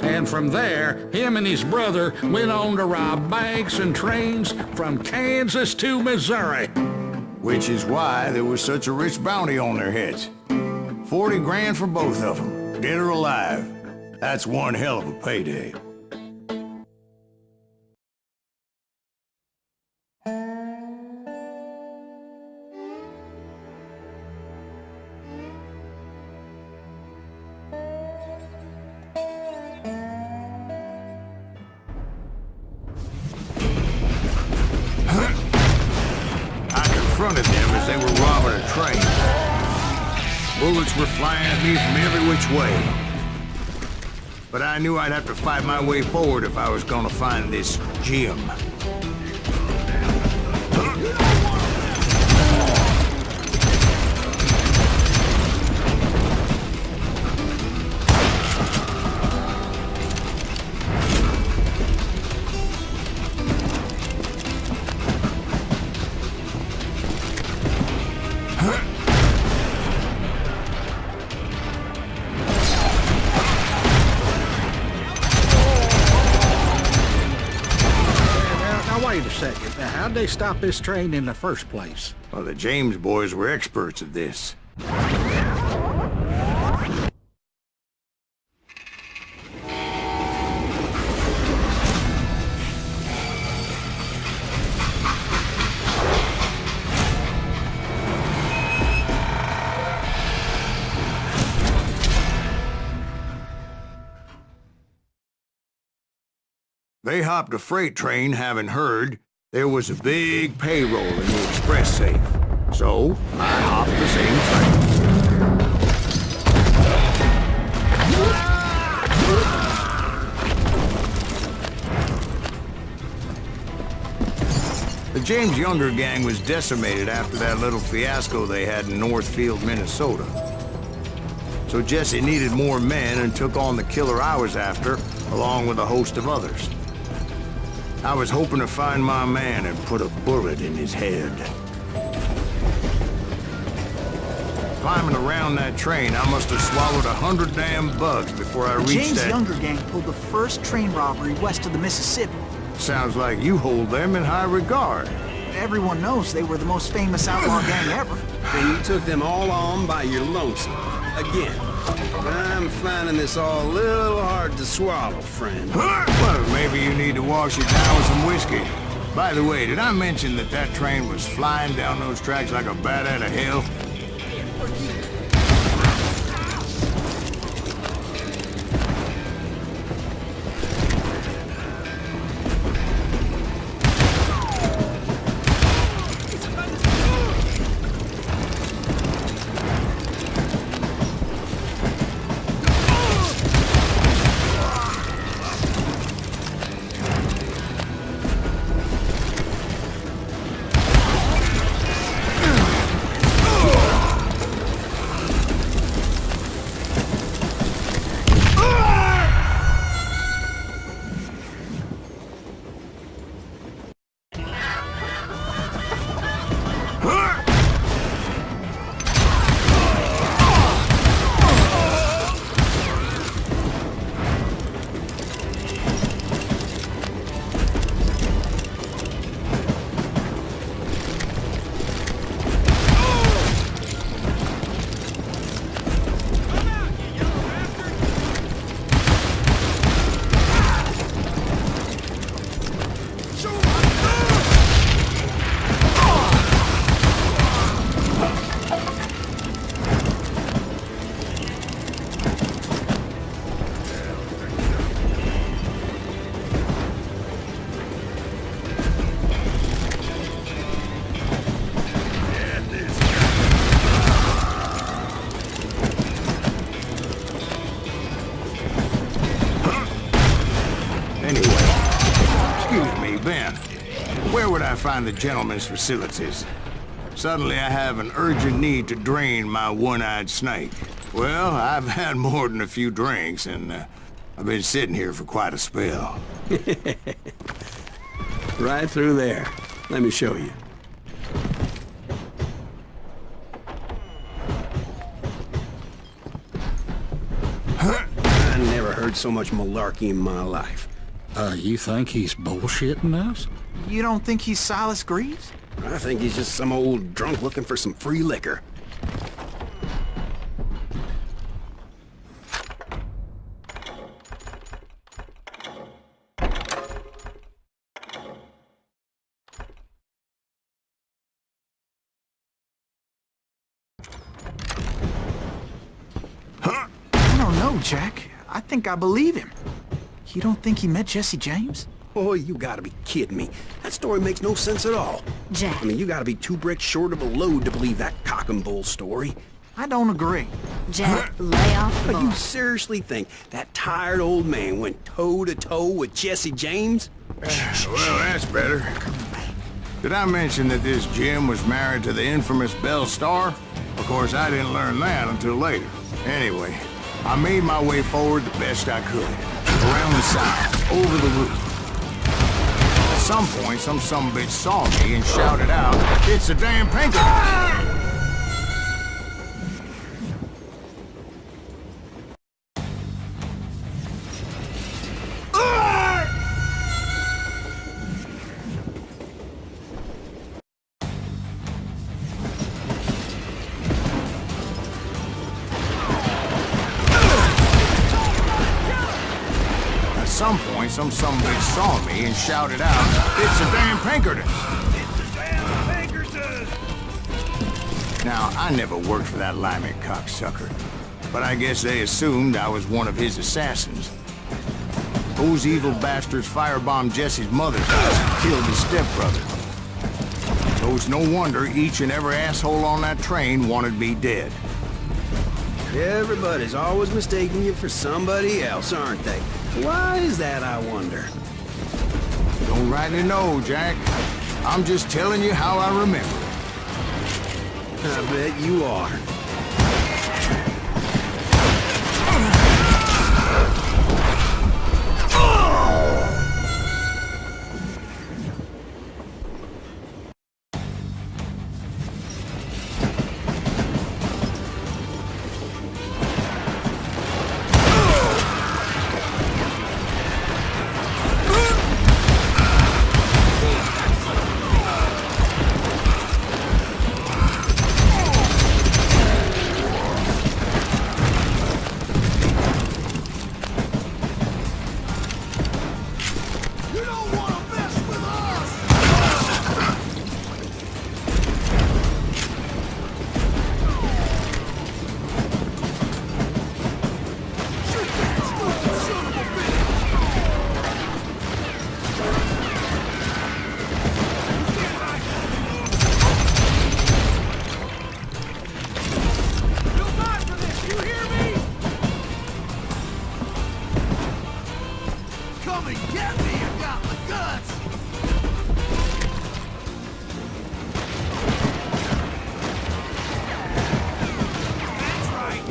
And from there, him and his brother went on to rob banks and trains from Kansas to Missouri. Which is why there was such a rich bounty on their heads. 40 grand for both of them, dead or alive. That's one hell of a payday. Confronted them as they were robbing a train. Bullets were flying at me from every which way. But I knew I'd have to fight my way forward if I was gonna find this Jim. Wait a second. Now, how'd they stop this train in the first place? Well, the James boys were experts at this. They hopped a freight train having heard there was a big payroll in the express safe. So, I hopped the same train. The James Younger gang was decimated after that little fiasco they had in Northfield, Minnesota. So Jesse needed more men and took on the killer I was after, along with a host of others. I was hoping to find my man and put a bullet in his head. Climbing around that train, I must have swallowed 100 damn bugs before I reached James that... Younger gang pulled the first train robbery west of the Mississippi. Sounds like you hold them in high regard. Everyone knows they were the most famous outlaw gang ever. and you took them all on by your lonesome. Again. I'm finding this all a little hard to swallow, friend. Well, maybe you need to wash it down with some whiskey. By the way, did I mention that that train was flying down those tracks like a bat out of hell? Where would I find the gentleman's facilities? Suddenly I have an urgent need to drain my one-eyed snake. Well, I've had more than a few drinks, and I've been sitting here for quite a spell. Right through there. Let me show you. I never heard so much malarkey in my life. You think he's bullshitting us? You don't think he's Silas Greaves? I think he's just some old drunk looking for some free liquor. I don't know, Jack. I think I believe him. You don't think he met Jesse James? Oh, you gotta be kidding me. That story makes no sense at all. Jack. I mean, you gotta be 2 bricks short of a load to believe that cock and bull story. I don't agree. Jack, lay off the But you ball. seriously think that tired old man went toe-to-toe with Jesse James? Well, that's better. Did I mention that this Jim was married to the infamous Belle Starr? Of course, I didn't learn that until later. Anyway, I made my way forward the best I could. Around the side, over the roof. At some point, some sumbitch saw me and shouted out, "It's a damn Pinkerton!" At some point, some sumbitch saw me and shouted out, "It's a damn Pinkerton!" Now, I never worked for that limey cocksucker, but I guess they assumed I was one of his assassins. Those evil bastards firebombed Jesse's mother's house and killed his stepbrother. So it's no wonder each and every asshole on that train wanted me dead. Everybody's always mistaking you for somebody else, aren't they? Why is that, I wonder? Don't rightly know, Jack. I'm just telling you how I remember it. I bet you are. Come and get me, I got the guts! That's right!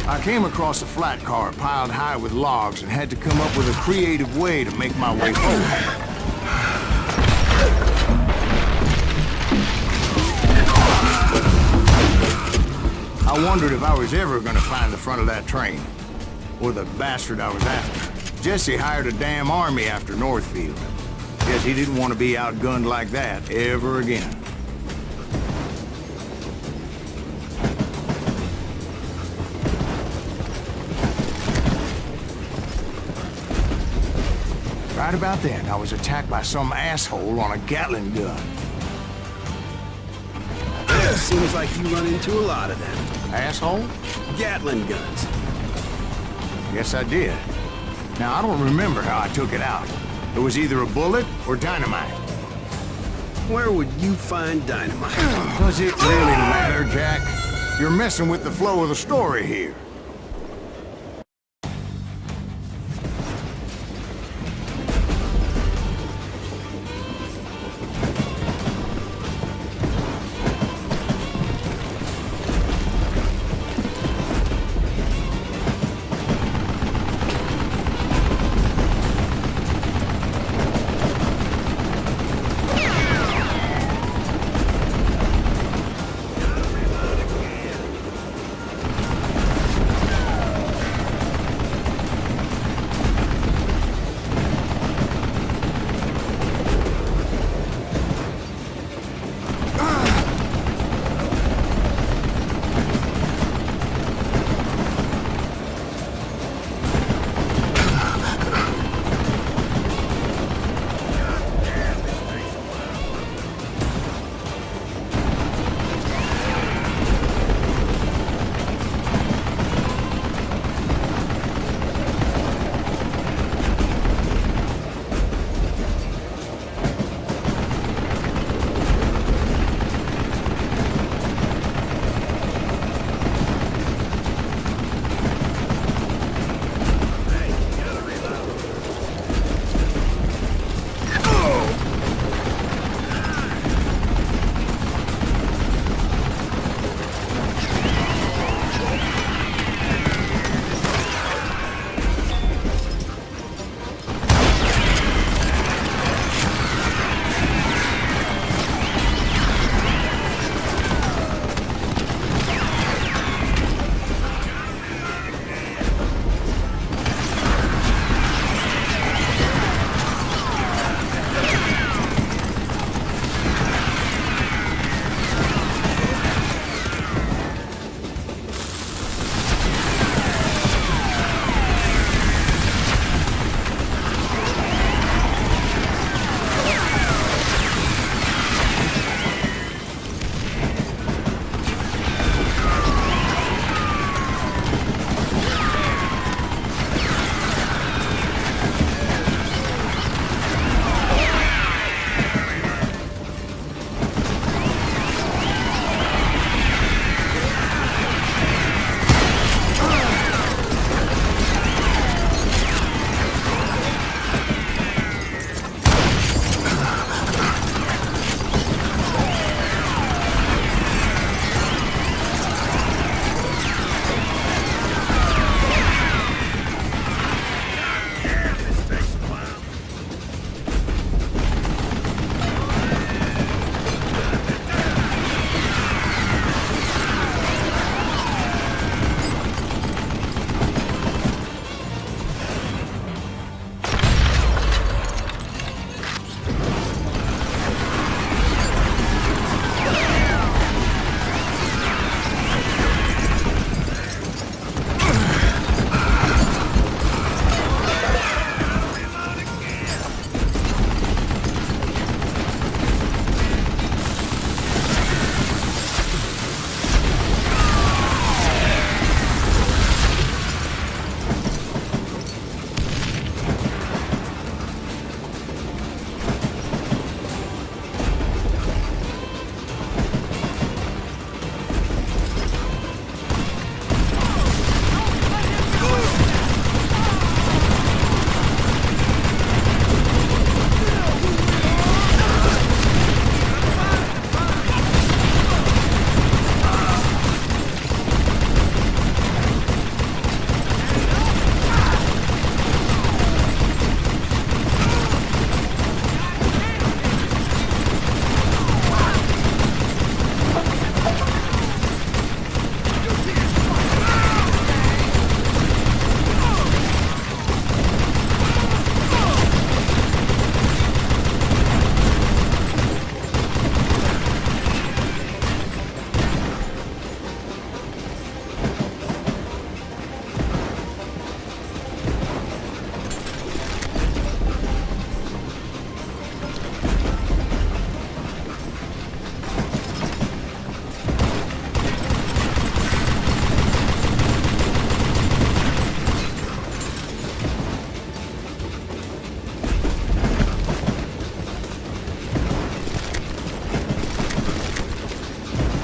I came across a flat car piled high with logs and had to come up with a creative way to make my way forward. I wondered if I was ever gonna find the front of that train, or the bastard I was after. Jesse hired a damn army after Northfield. Guess he didn't want to be outgunned like that ever again. Right about then, I was attacked by some asshole on a Gatling gun. Yeah, seems like you run into a lot of them. Asshole? Gatling guns. Yes, I did. Now, I don't remember how I took it out. It was either a bullet or dynamite. Where would you find dynamite? Does it really matter, Jack? You're messing with the flow of the story here.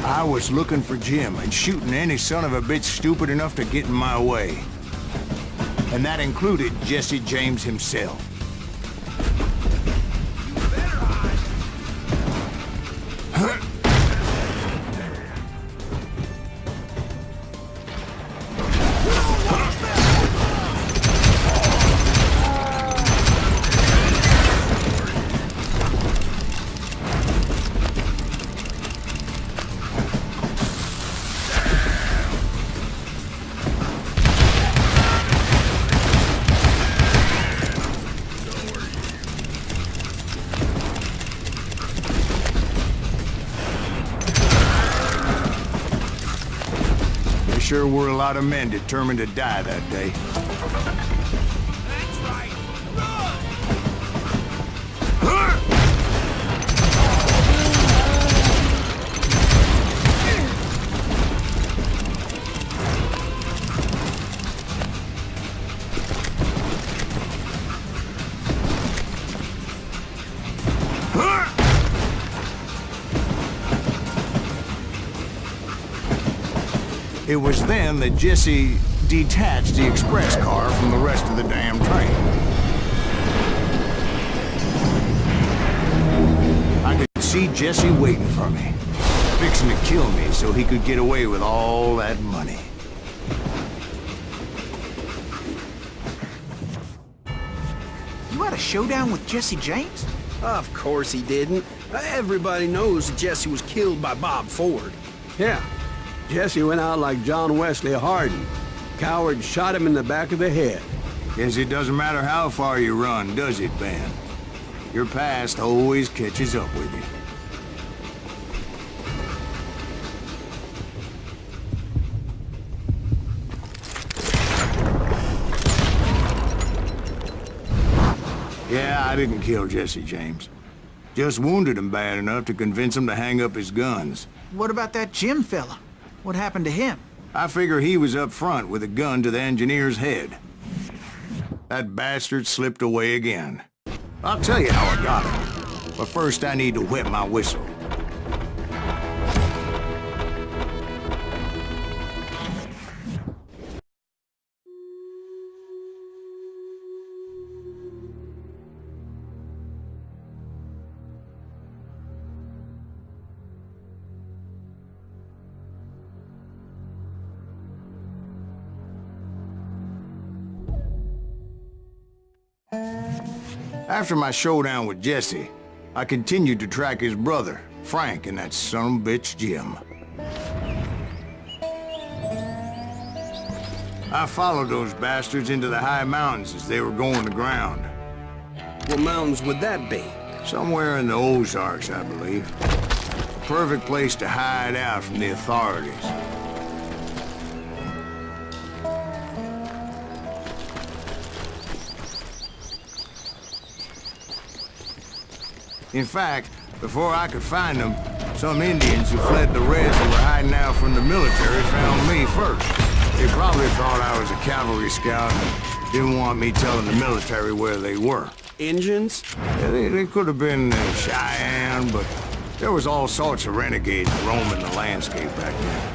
I was looking for Jim and shooting any son of a bitch stupid enough to get in my way. And that included Jesse James himself. Sure were a lot of men determined to die that day. That's right. Run! It was then that Jesse detached the express car from the rest of the damn train. I could see Jesse waiting for me, fixing to kill me so he could get away with all that money. You had a showdown with Jesse James? Of course he didn't. Everybody knows that Jesse was killed by Bob Ford. Yeah. Jesse went out like John Wesley Hardin. Coward shot him in the back of the head. Guess it doesn't matter how far you run, does it, Ben? Your past always catches up with you. Yeah, I didn't kill Jesse James. Just wounded him bad enough to convince him to hang up his guns. What about that Jim fella? What happened to him? I figure he was up front with a gun to the engineer's head. That bastard slipped away again. I'll tell you how I got him. But first I need to wet my whistle. After my showdown with Jesse, I continued to track his brother, Frank, and that sumbitch Jim. I followed those bastards into the high mountains as they were going to ground. What mountains would that be? Somewhere in the Ozarks, I believe. Perfect place to hide out from the authorities. In fact, before I could find them, some Indians who fled the Reds and were hiding out from the military found me first. They probably thought I was a cavalry scout and didn't want me telling the military where they were. Engines? Yeah, they could have been Cheyenne, but there was all sorts of renegades roaming the landscape back then.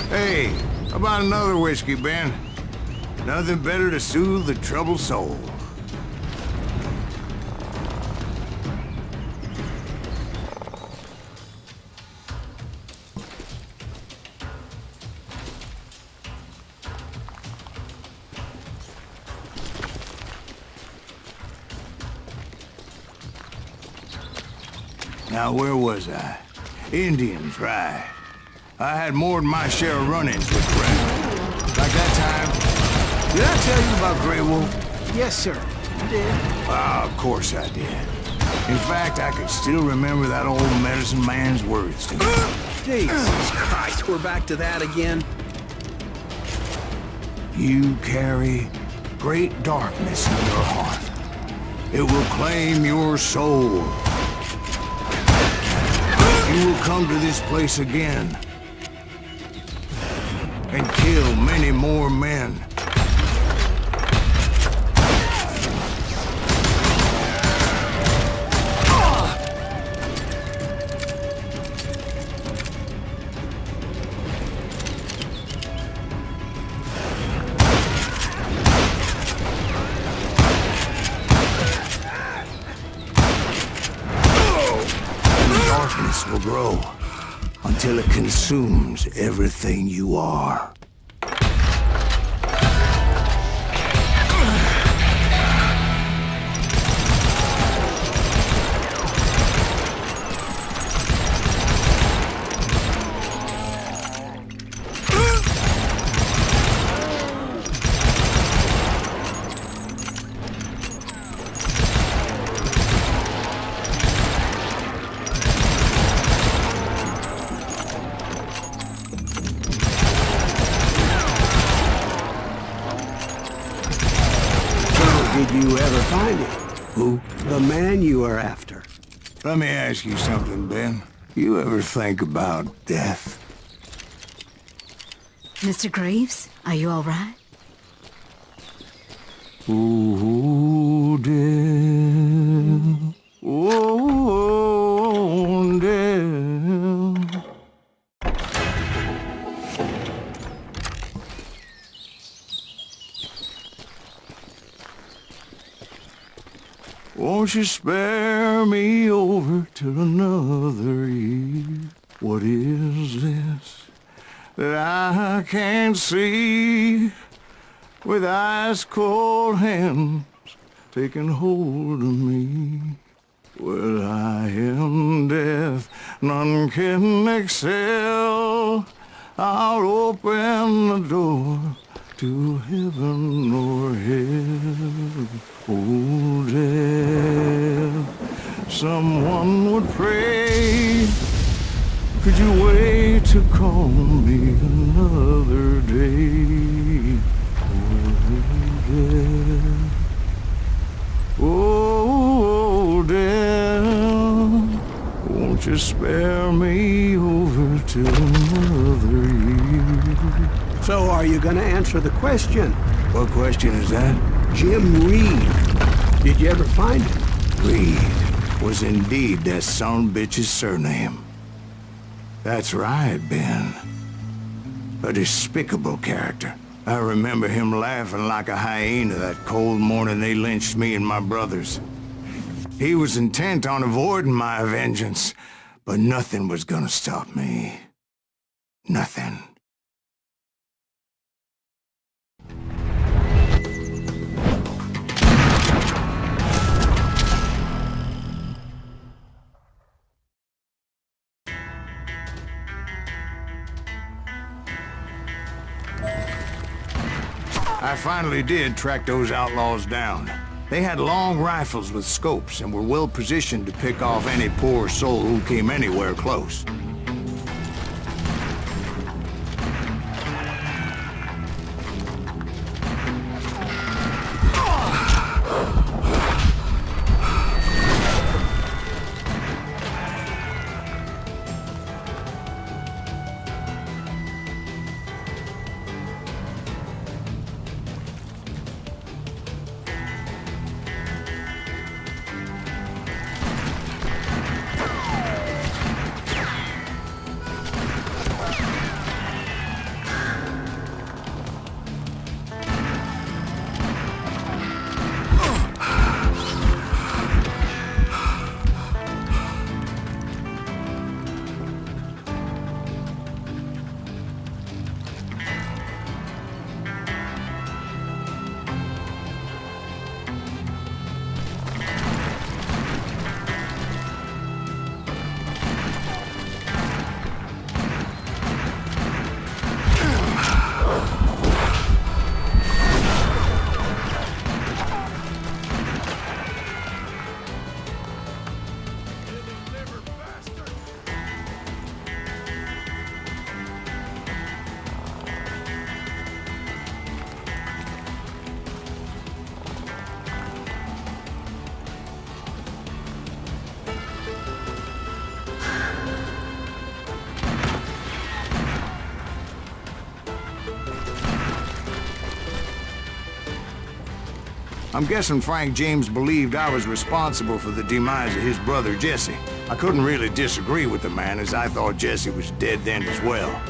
Hey, how about another whiskey, Ben? Nothing better to soothe the troubled soul. Now, where was I? Indians, right. I had more than my share of run-ins with the rest. Like that time. Did I tell you about Grey Wolf? Yes, sir. You did. Ah, of course I did. In fact, I could still remember that old medicine man's words to me. Jesus Christ, we're back to that again. You carry great darkness in your heart. It will claim your soul. You will come to this place again and kill many more men. Will grow until it consumes everything you are. Did you ever find it? Who? The man you are after. Let me ask you something, Ben. You ever think about death? Mr. Graves, are you all right? Ooh, death. Oh, death. Won't you spare me over till another year? What is this that I can't see? With ice cold hands taking hold of me. Well, I am death, none can excel. I'll open the door to heaven or hell. Oh, death, someone would pray. Could you wait to call me another day? Oh, death, won't you spare me over till another year? So are you gonna answer the question? What question is that? Jim Reed. Did you ever find him? Reed was indeed that son of a bitch's surname. That's right, Ben. A despicable character. I remember him laughing like a hyena that cold morning they lynched me and my brothers. He was intent on avoiding my vengeance, but nothing was gonna stop me. Nothing. I finally did track those outlaws down. They had long rifles with scopes and were well positioned to pick off any poor soul who came anywhere close. I'm guessing Frank James believed I was responsible for the demise of his brother Jesse. I couldn't really disagree with the man, as I thought Jesse was dead then as well.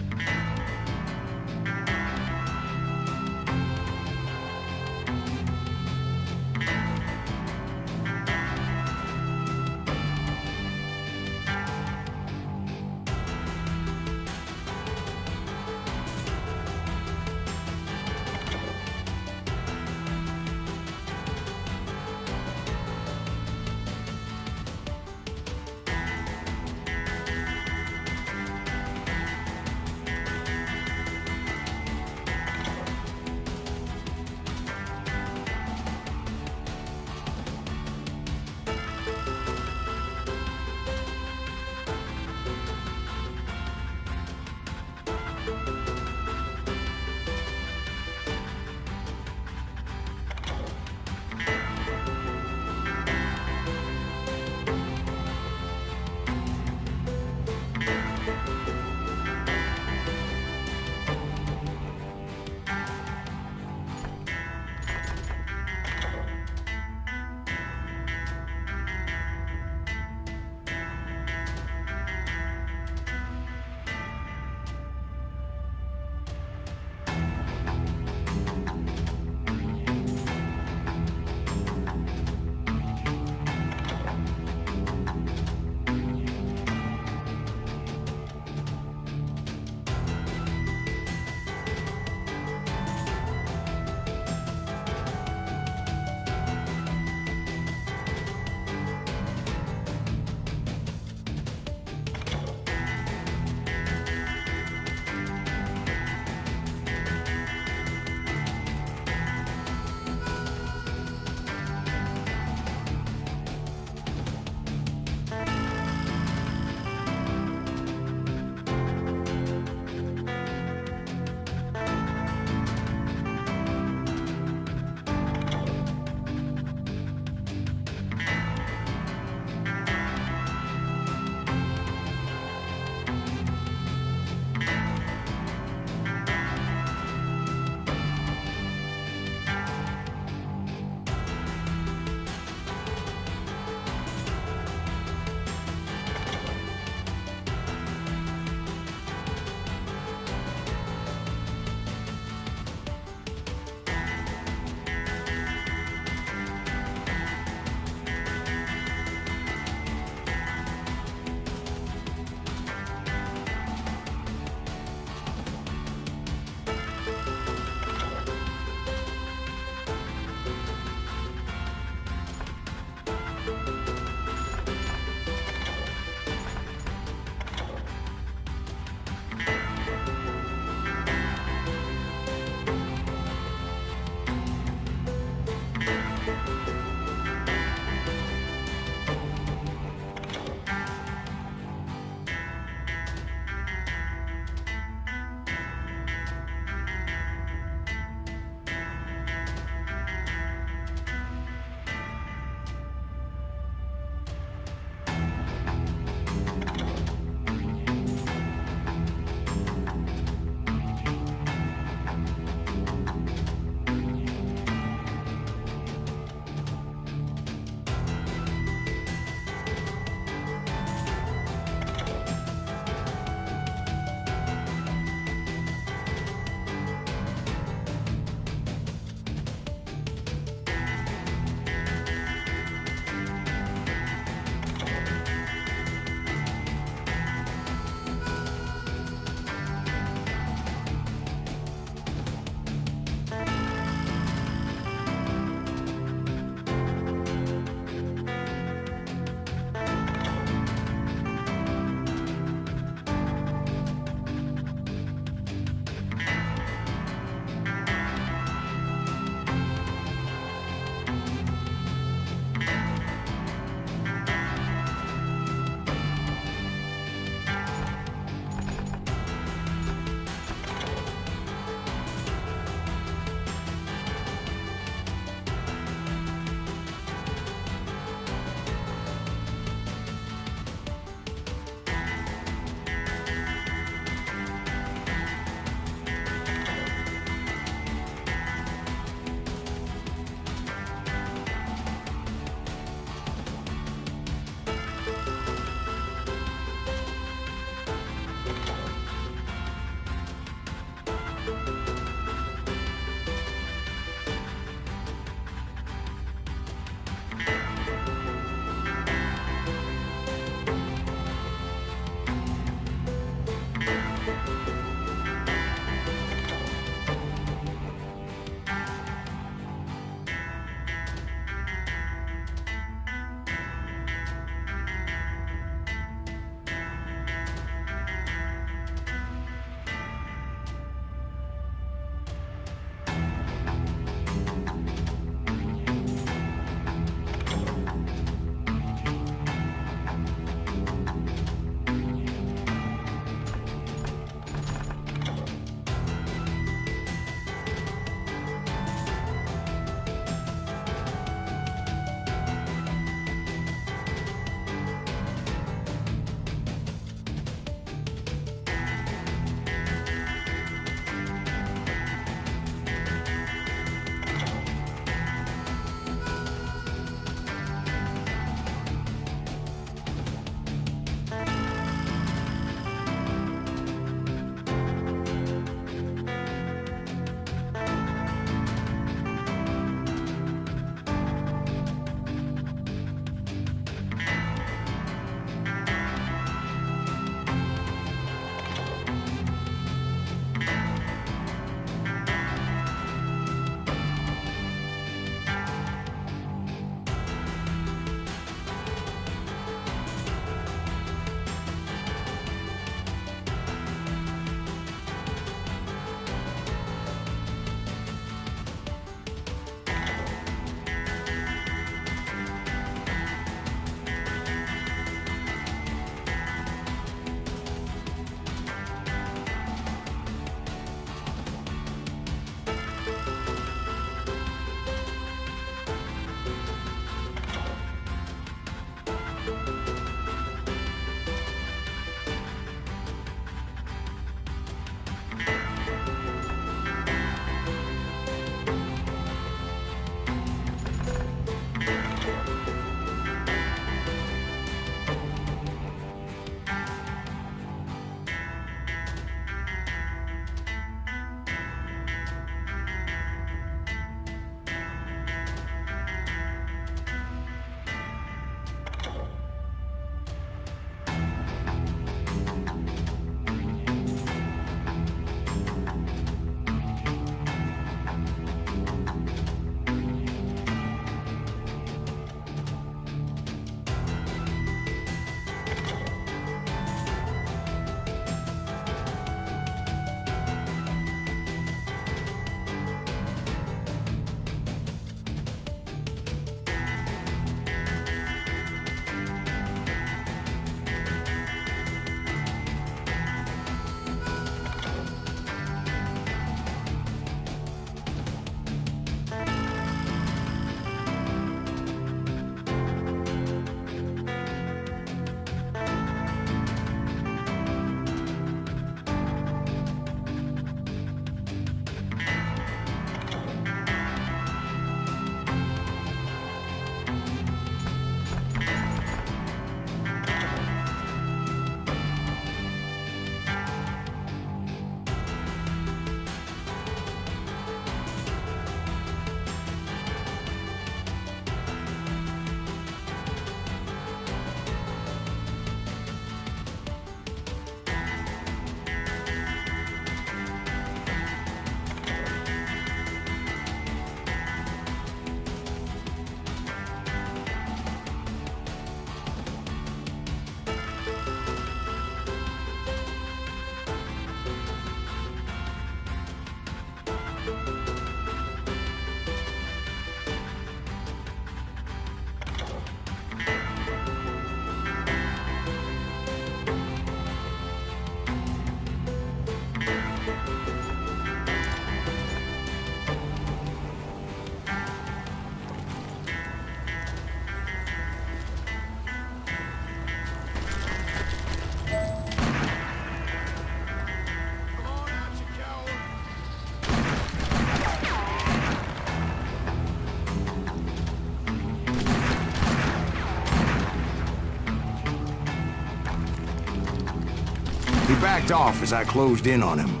He backed off as I closed in on him.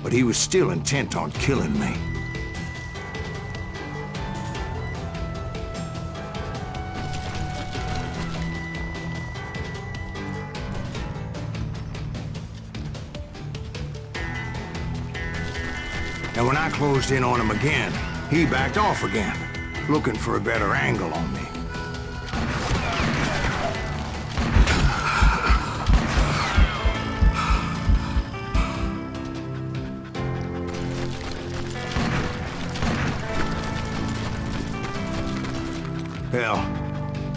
but he was still intent on killing me. And when I closed in on him again, he backed off again, looking for a better angle on me. Hell,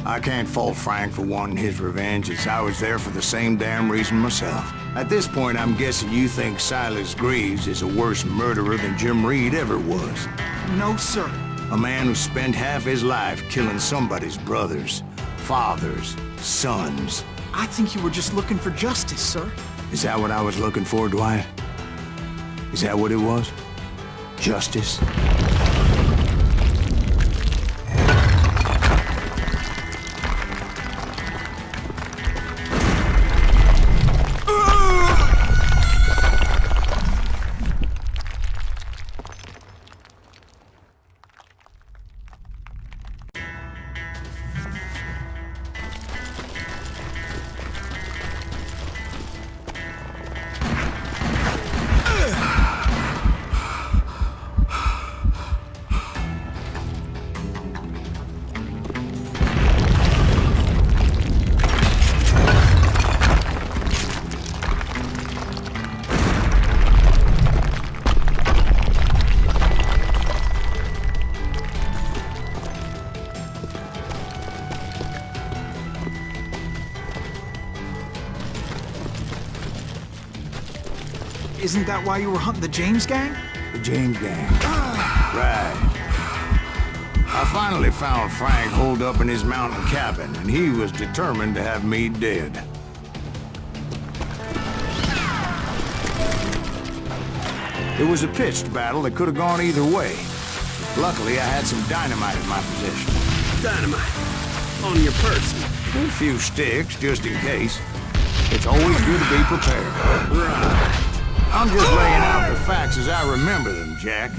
I can't fault Frank for wanting his revenge, as I was there for the same damn reason myself. At this point, I'm guessing you think Silas Greaves is a worse murderer than Jim Reed ever was. No, sir. A man who spent half his life killing somebody's brothers, fathers, sons. I think you were just looking for justice, sir. Is that what I was looking for, Dwight? Is that what it was? Justice? Isn't that why you were hunting the James gang? The James gang. Right. I finally found Frank holed up in his mountain cabin, and he was determined to have me dead. It was a pitched battle that could have gone either way. Luckily, I had some dynamite in my possession. Dynamite. On your person. A few sticks, just in case. It's always good to be prepared. Right. I'm just laying out the facts as I remember them, Jack.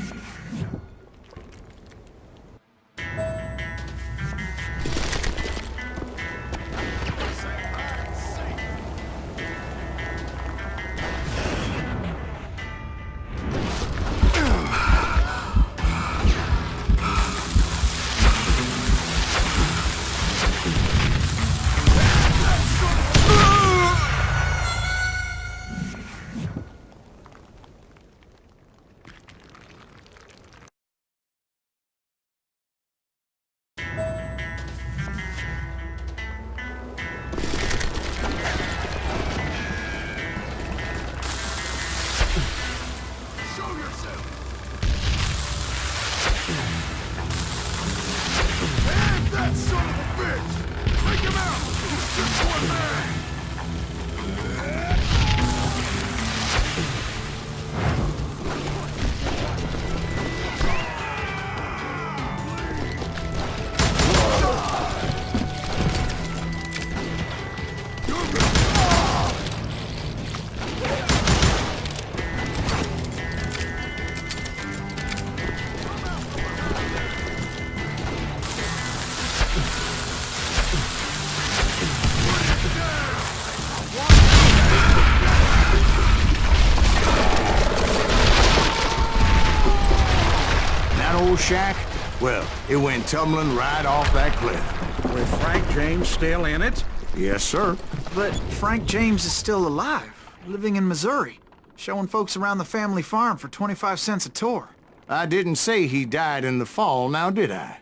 Shack? Well, it went tumbling right off that cliff. With Frank James still in it? Yes, sir. But Frank James is still alive, living in Missouri, showing folks around the family farm for 25 cents a tour. I didn't say he died in the fall, now did I?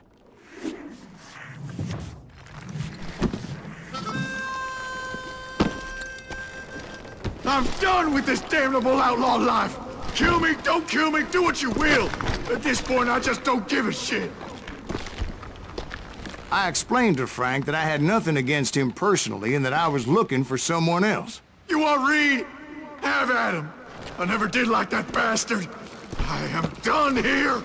I'm done with this damnable outlaw life. Kill me, don't kill me, do what you will. At this point, I just don't give a shit. I explained to Frank that I had nothing against him personally and that I was looking for someone else. You want Reed? Have at him. I never did like that bastard. I am done here.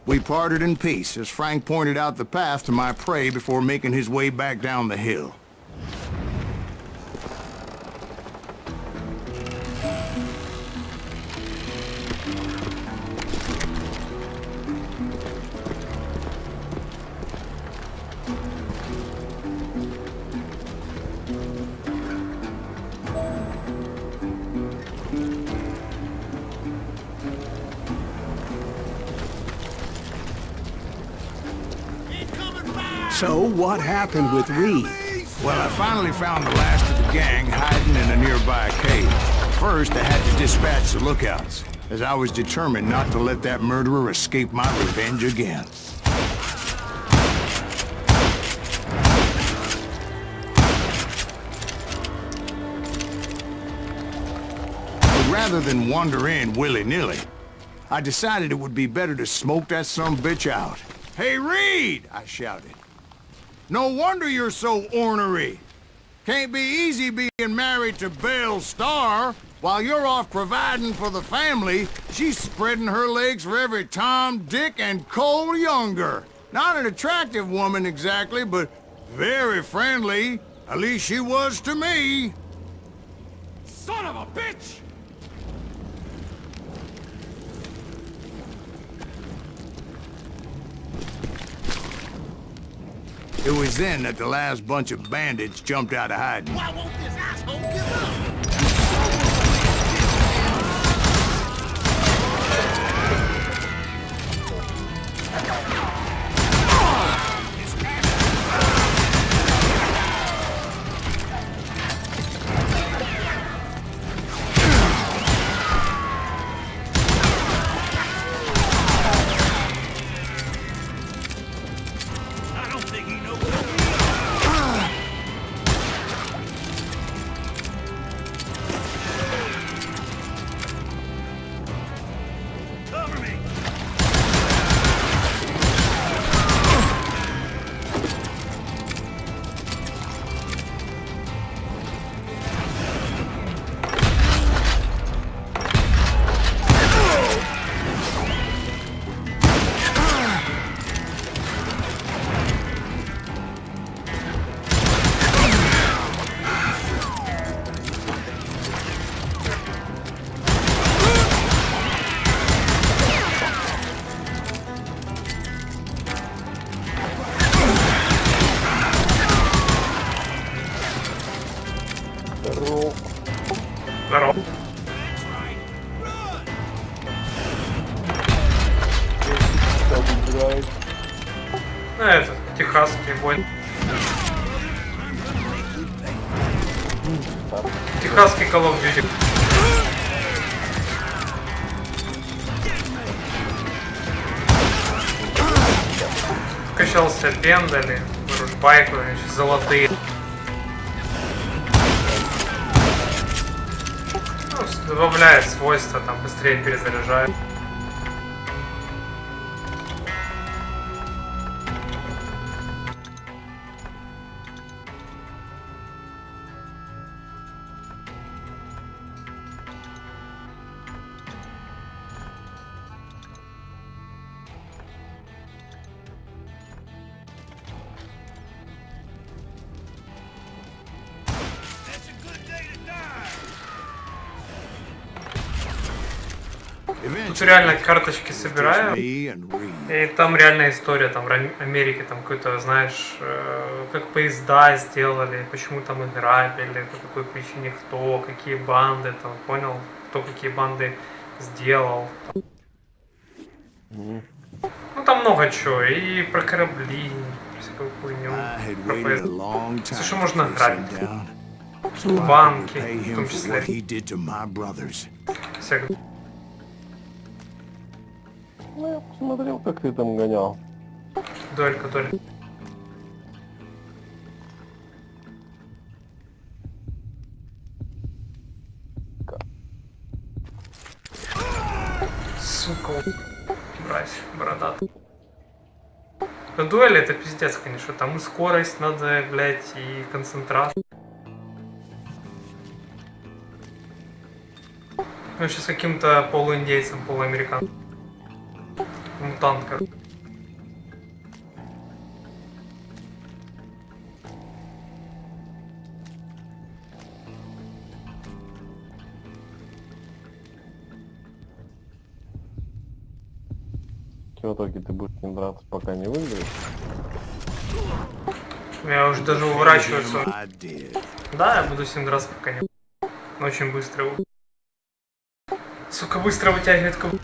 We parted in peace as Frank pointed out the path to my prey before making his way back down the hill. So what happened with Reed? Well, I finally found the last of the gang hiding in a nearby cave. First, I had to dispatch the lookouts, as I was determined not to let that murderer escape my revenge again. But rather than wander in willy-nilly, I decided it would be better to smoke that sumbitch out. "Hey, Reed!" I shouted. "No wonder you're so ornery. Can't be easy being married to Belle Starr. While you're off providing for the family, she's spreading her legs for every Tom, Dick, and Cole Younger. Not an attractive woman exactly, but very friendly. At least she was to me." Son of a bitch! It was then that the last bunch of bandits jumped out of hiding. Why won't this asshole give up? Здорово. Ну, это техасский бой. Техасский Call of Duty. Скачался пендали, ружбайку, золотые. Ну, добавляет свойства, там быстрее перезаряжает. Тут реально карточки собираю, и там реальная история, там Америки, там какой-то, знаешь, как поезда сделали, почему там их грабили, по какой причине кто, какие банды, там, понял, кто какие банды сделал. Ну там много чего, и про корабли, всякую хуйню, про поезда. Все, что можно грабить. Банки, в том числе. Всякое. Ну, я посмотрел, как ты там гонял. Только. Сука, брась, бородатый. Но дуэли это пиздец, конечно. Там и скорость надо, блять, и концентрацию. Ну, сейчас каким-то полуиндейцем, полуамериканцем. Мутантка. В итоге ты будешь с ним драться, пока не выиграешь? Я уже даже уворачиваться. Да, я буду с ним драться, пока не. Очень быстро. Сука, быстро вытягивает кабу.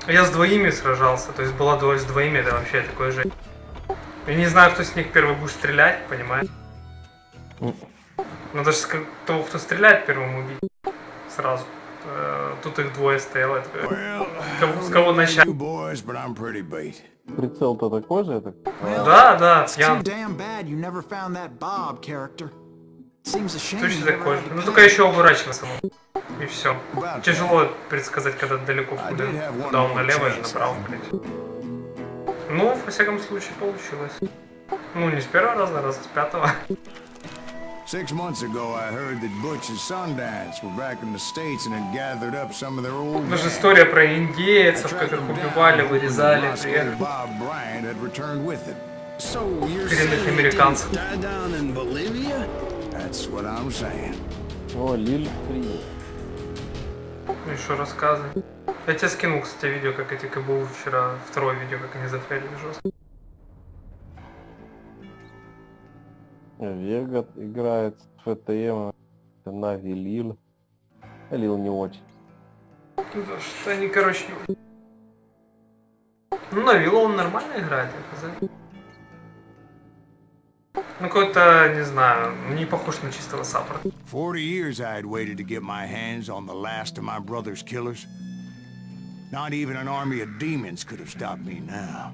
Я с двоими сражался, то есть была дуэль с двоими, это вообще такой же. Я не знаю, кто с них первый будет стрелять, понимаешь? Надо же того, кто стреляет первым, убить сразу. Тут их двое стояло. С кого начать? Прицел-то такой же, это? Да, я... Точно такой же. Ну только еще оборачиваться. И все. Тяжело предсказать, когда далеко куда он налево или направо, блядь. Ну, во всяком случае, получилось. Ну, не с первого раза, а с пятого. 6 months ago, I heard that Butch and Sundance were back in the States and had gathered up some of their old... Даже история про индейцев, как их убивали, вырезали, приехали. Коренных американцев. That's what I'm saying. О, Лиль привет. Ну, еще рассказы. Я тебе скинул, кстати, видео, как эти КБУ вчера, второе видео, как они заферили жестко. Вега играет с ФТМ, Нави Лил. А Лил не очень. Ну да, что они, короче... Ну, на Виллу он нормально играет, я сказал. Ну, какой-то, не знаю, не похож на чистого саппорта. 40 years I had waited to get my hands on the last of my brother's killers. Not even an army of demons could have stopped me now.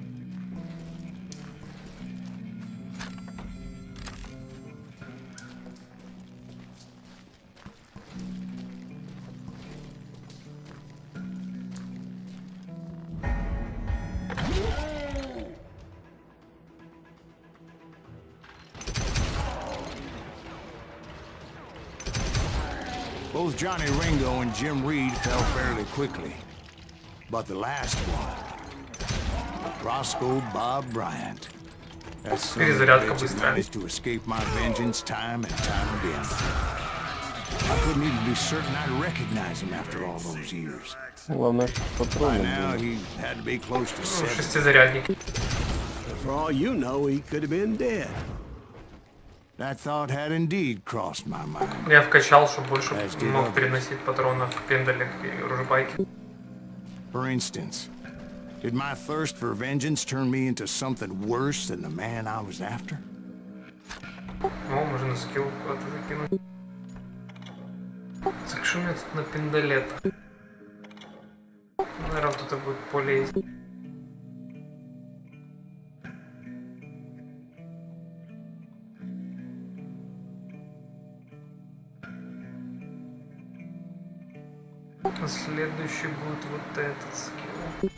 Both Johnny Ringo and Jim Reed fell fairly quickly. But the last one, Roscoe Bob Bryant, that son of a bitch managed to escape my vengeance time and time again. I couldn't even be certain I'd recognize him after all those years. By now, he had to be close to 70. For all you know, he could have been dead. That thought had indeed crossed my mind. Я вкачал, чтобы больше мог переносить патронов, пендалек и ружбайки. For instance, did my thirst for vengeance turn me into something worse than the man I was after? О, можно скилл куда-то закинуть. Так что у меня тут на пендалет? Наверное, тут будет поле есть. Следующий будет вот этот скилл.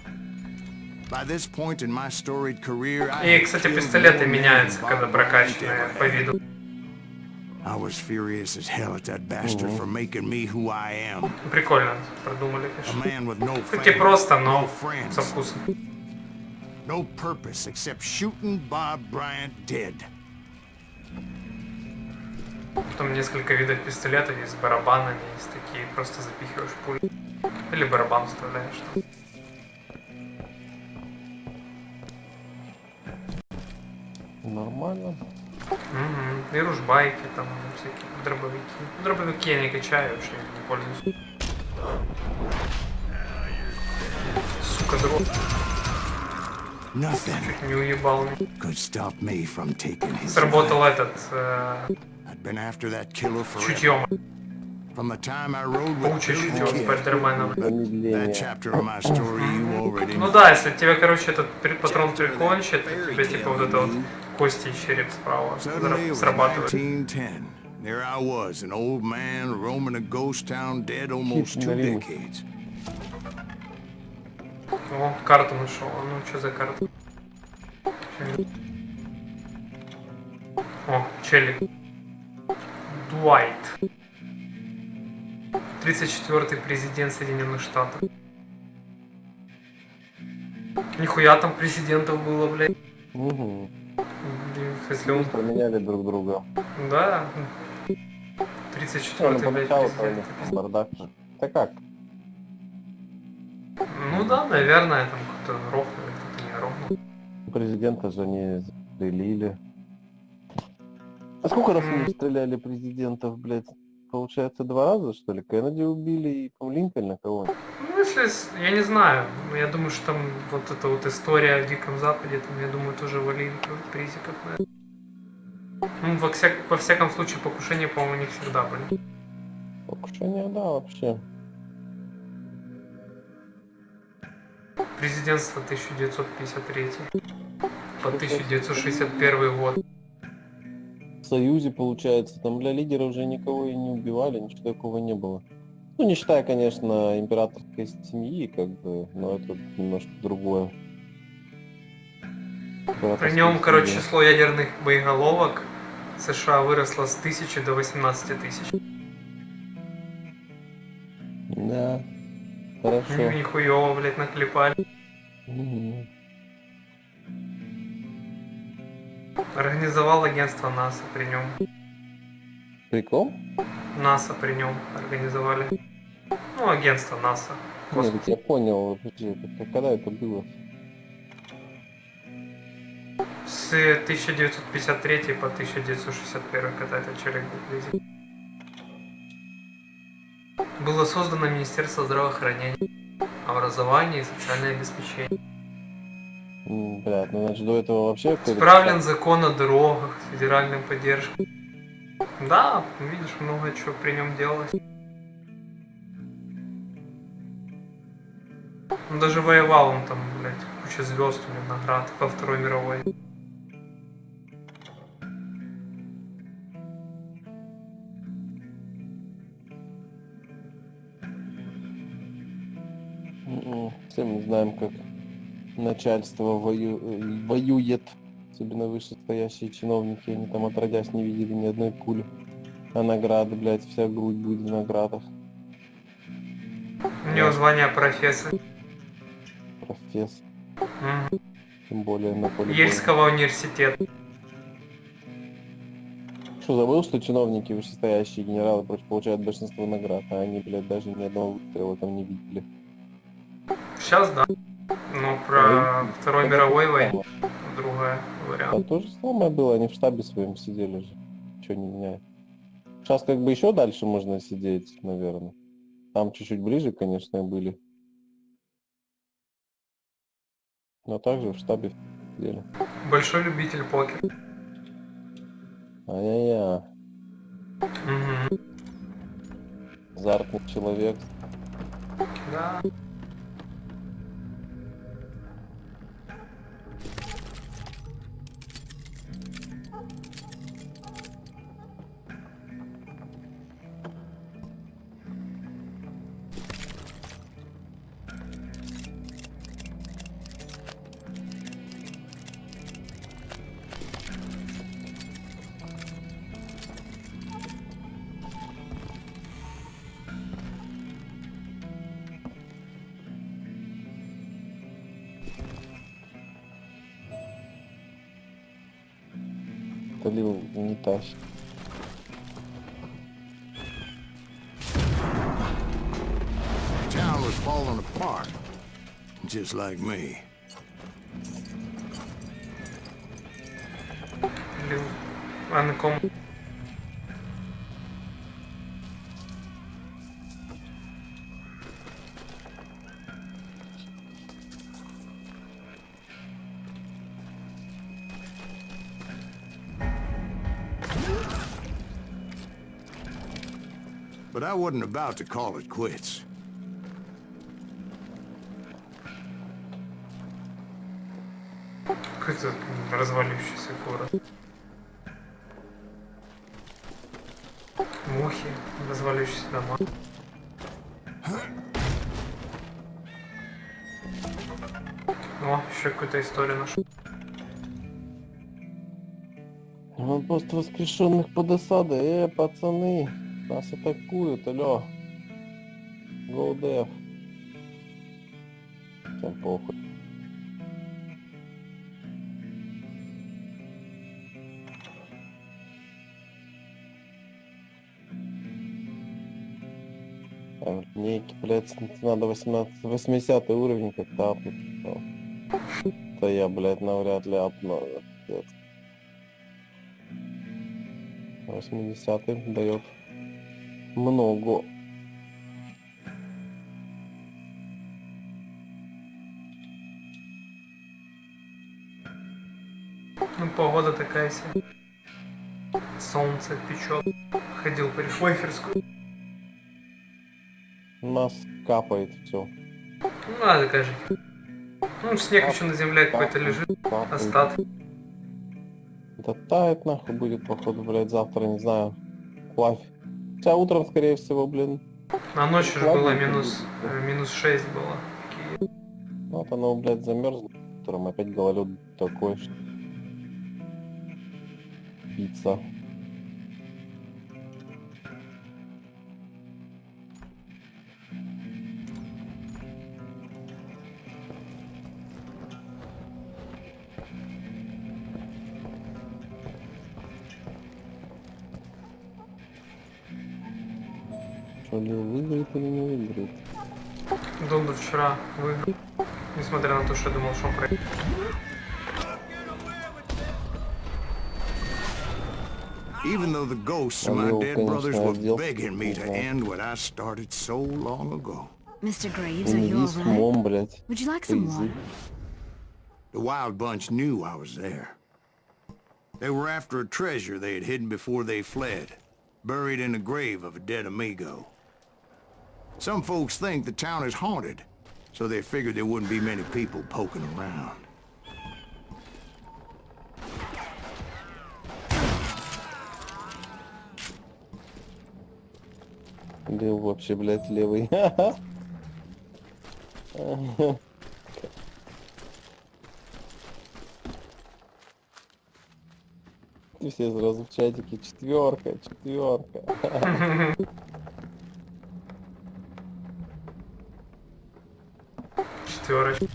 И, кстати, пистолеты меняются, когда прокачанные по виду. Прикольно продумали, конечно. Хоть и просто, но со вкусом. No purpose except shooting Bob Bryant dead. Потом несколько видов пистолетов, есть с барабанами, есть такие, просто запихиваешь пулю. Или барабан вставляешь. Нормально. И ружбайки, там всякие дробовики. Дробовики я не качаю, вообще не пользуюсь. Сука, дроб. Чуть не уебал. Сработал этот... чутьем. Паучье чутье с Спайдерменом. Ну да, если тебе, короче, этот патрон прикончит, тебе типа вот это вот кости и череп справа срабатывает. There I was, an old man roaming a ghost town dead almost 2 decades. О, карту нашел. А ну, что за карта? О, челик. Дуайт. 34-й президент Соединенных Штатов. Нихуя там президентов было, блядь. Угу. Если он... Поменяли друг друга. Да. 34-й, блядь, президент. Бардак-то. Это как? Ну да, наверное, там кто-то рохнул, кто-то не рохнул. Президента же не застрелили. А сколько раз они стреляли президентов, блядь, получается, 2 раза, что ли? Кеннеди убили и Линкольна кого? Ну, если, я не знаю, но я думаю, что там вот эта вот история о Диком Западе, там, я думаю, тоже валили призиков, наверное. Ну, во всяком случае, покушения, по-моему, не всегда были. Покушение, да, вообще. Президентство 1953 по 1961 год. В Союзе, получается, там, бля, лидеры уже никого и не убивали, ничего такого не было. Ну, не считая, конечно, императорской семьи, как бы, но это немножко другое. При нем, короче, число ядерных боеголовок США выросло с 1000 до 18 тысяч. Да, хорошо. Нихуёво, блядь, наклепали. Угу. Организовал агентство НАСА при нем. Прикол? НАСА при нем организовали. Ну, агентство НАСА. Нет, я понял, подожди, когда это было? С 1953 по 1961, когда этот человек был президент. Было создано Министерство здравоохранения, образования и социальное обеспечение. Блядь, ну значит до этого вообще... Справлен закон о дорогах, федеральной поддержке. Да, видишь, много чего при нем делалось. Он даже воевал, он там, блядь, куча звезд у него наград во Второй мировой. Все мы знаем, как начальство воюет, особенно вышестоящие чиновники, они там отродясь не видели ни одной пули. А награды, блядь, вся грудь будет в наградах. У него звание профессор. Профессор. Угу. Тем более на поле боя. Ельского университета. Что, забыл, что чиновники, вышестоящие генералы, получают большинство наград, а они, блядь, даже ни одного выстрела там не видели. Сейчас, да. Но про Второй мировой войну другая вариант. А то же самое было, они в штабе своем сидели же. Ничего не меняет. Сейчас как бы еще дальше можно сидеть, наверное. Там чуть-чуть ближе, конечно, были. Но также в штабе сидели. Большой любитель покера. Ай-яй-яй. Угу. Азартный человек. Да. Талил не тащит. Town was falling apart, just like me. А на ком? But I wasn't about to call it quits. Какой-то развалившийся город. Мухи, развалившиеся дома. О, еще какую-то историю нашел. Аванпост воскрешенных под осадой. Пацаны, нас атакуют, алло. Go dev. Всем похуй. Нейки, блядь, надо 80 уровень как-то апнуть. Да я, блядь, навряд ли апну. 80 дает. Много. Ну, погода такая себе. Солнце печет. Ходил в парикмахерскую. У нас капает все. Ну, надо, кажется. Ну, снег еще на земле какой-то лежит. Остаток. Да тает нахуй будет, походу, блядь, завтра, не знаю. Плавь. Хотя утром, скорее всего, блин. А ночью же было минус 6 было. Вот оно, блядь, замерзло. Утром опять гололед такой, что... Пицца. Что ли выиграет или не выиграет? Думаю, вчера выиграл. Несмотря на то, что я думал, что он проиграет. Even though the ghosts of my dead brothers were begging me to end what I started so long ago. Mr. Graves, are you alright? Would you like some water? The Wild Bunch knew I was there. They were after a treasure they had hidden before they fled, buried in the grave of a dead amigo. Some folks think the town is haunted, so they figured there wouldn't be many people poking around. Лев вообще, блядь, левый. И все сразу в чатике. Четверка. Четверочка.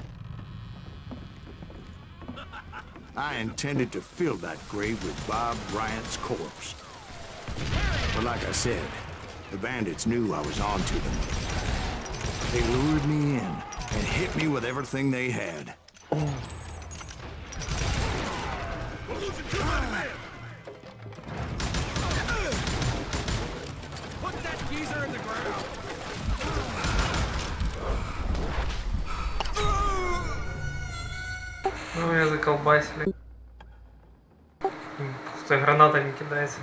I intended to fill that grave with Bob Bryant's corpse. But like I said, the bandits knew I was onto them. They lured me in and hit me with everything they had. Put that geezer in the ground. Ну, я заколбасили. Пустая граната не кидается.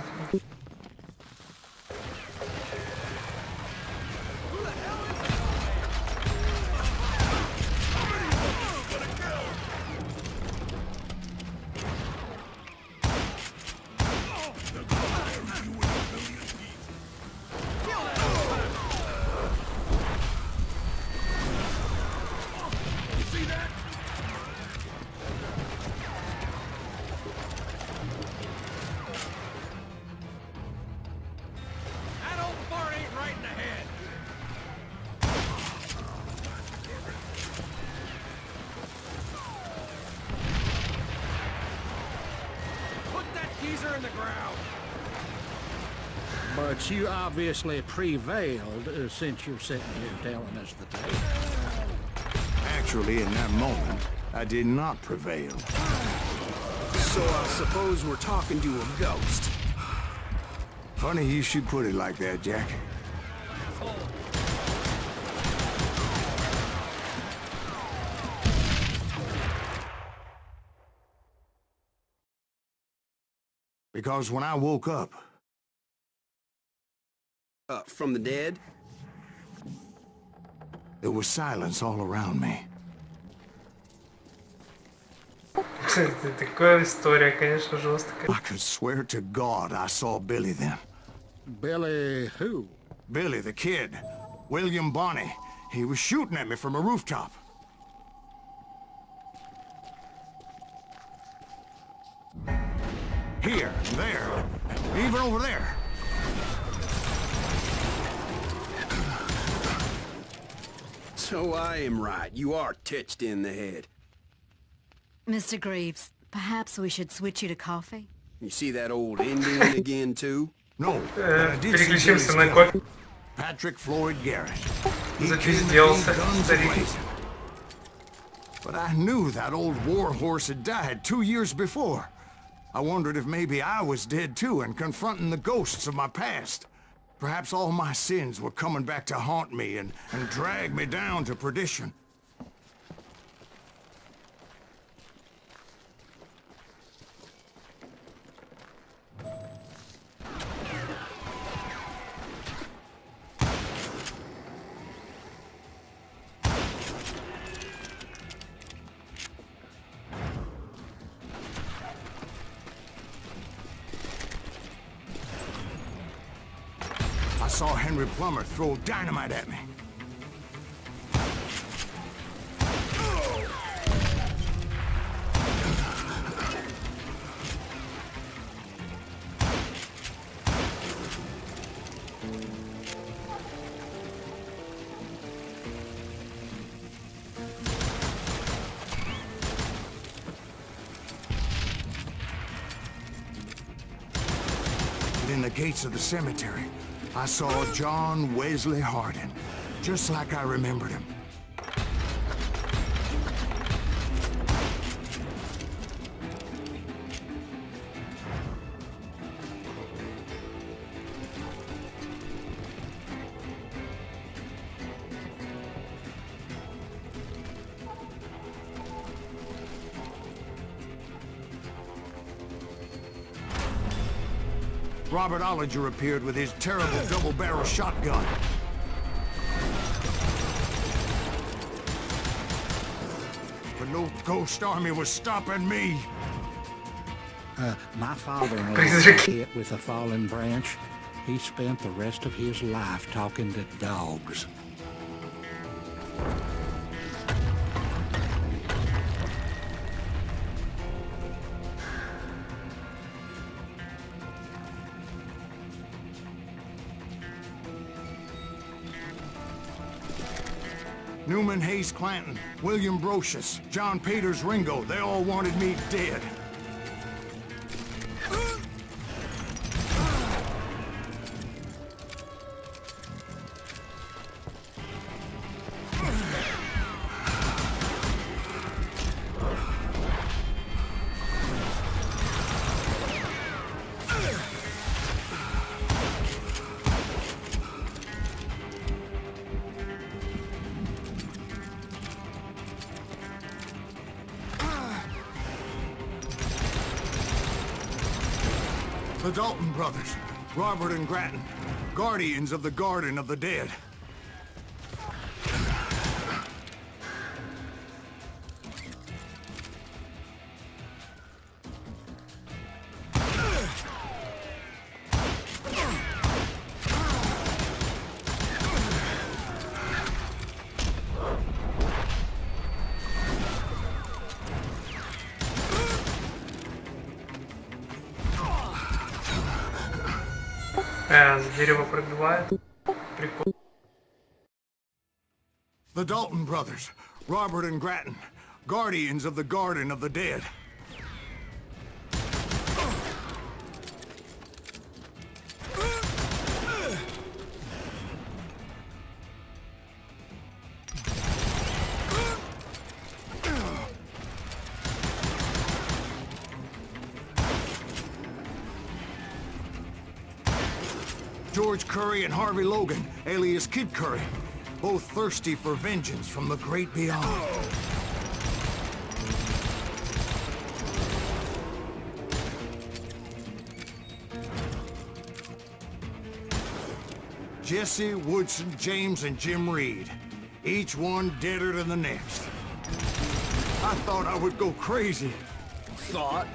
But you obviously prevailed since you're sitting here telling us the tale. Actually, in that moment, I did not prevail. So I suppose we're talking to a ghost. Funny you should put it like that, Jack. Because when I woke up... From the dead? There was silence all around me. Такая история, конечно, жесткая. I could swear to God I saw Billy then. Billy who? Billy, the kid. William Bonney. He was shooting at me from a rooftop. Here, there, even over there. So I am right. You are touched in the head. Mr. Graves, perhaps we should switch you to coffee? You see that old Indian again, too? No, but I did see Переключимся на Billy's кофе. gun. Patrick Floyd Garrett. He came Запизделся, with guns старик. blazing. But I knew that old war horse had died 2 years before. I wondered if maybe I was dead too and confronting the ghosts of my past. Perhaps all my sins were coming back to haunt me and drag me down to perdition. I saw Henry Plummer throw dynamite at me. In the gates of the cemetery, I saw John Wesley Hardin, just like I remembered him. Robert Ollinger appeared with his terrible double-barrel shotgun. But no ghost army was stopping me. My father-in-law was hit with a fallen branch. He spent the rest of his life talking to dogs. Newman Hayes Clanton, William Brocious, John Peters Ringo, they all wanted me dead. The Dalton brothers, Robert and Grattan, guardians of the Garden of the Dead. С дерева пробивает. Прикольно. The Dalton brothers, Robert and Grattan, guardians of the Garden of the Dead. George Curry and Harvey Logan, alias Kid Curry, both thirsty for vengeance from the great beyond. Jesse, Woodson, James, and Jim Reed, each one deader than the next. I thought I would go crazy. Thought?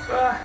Ah.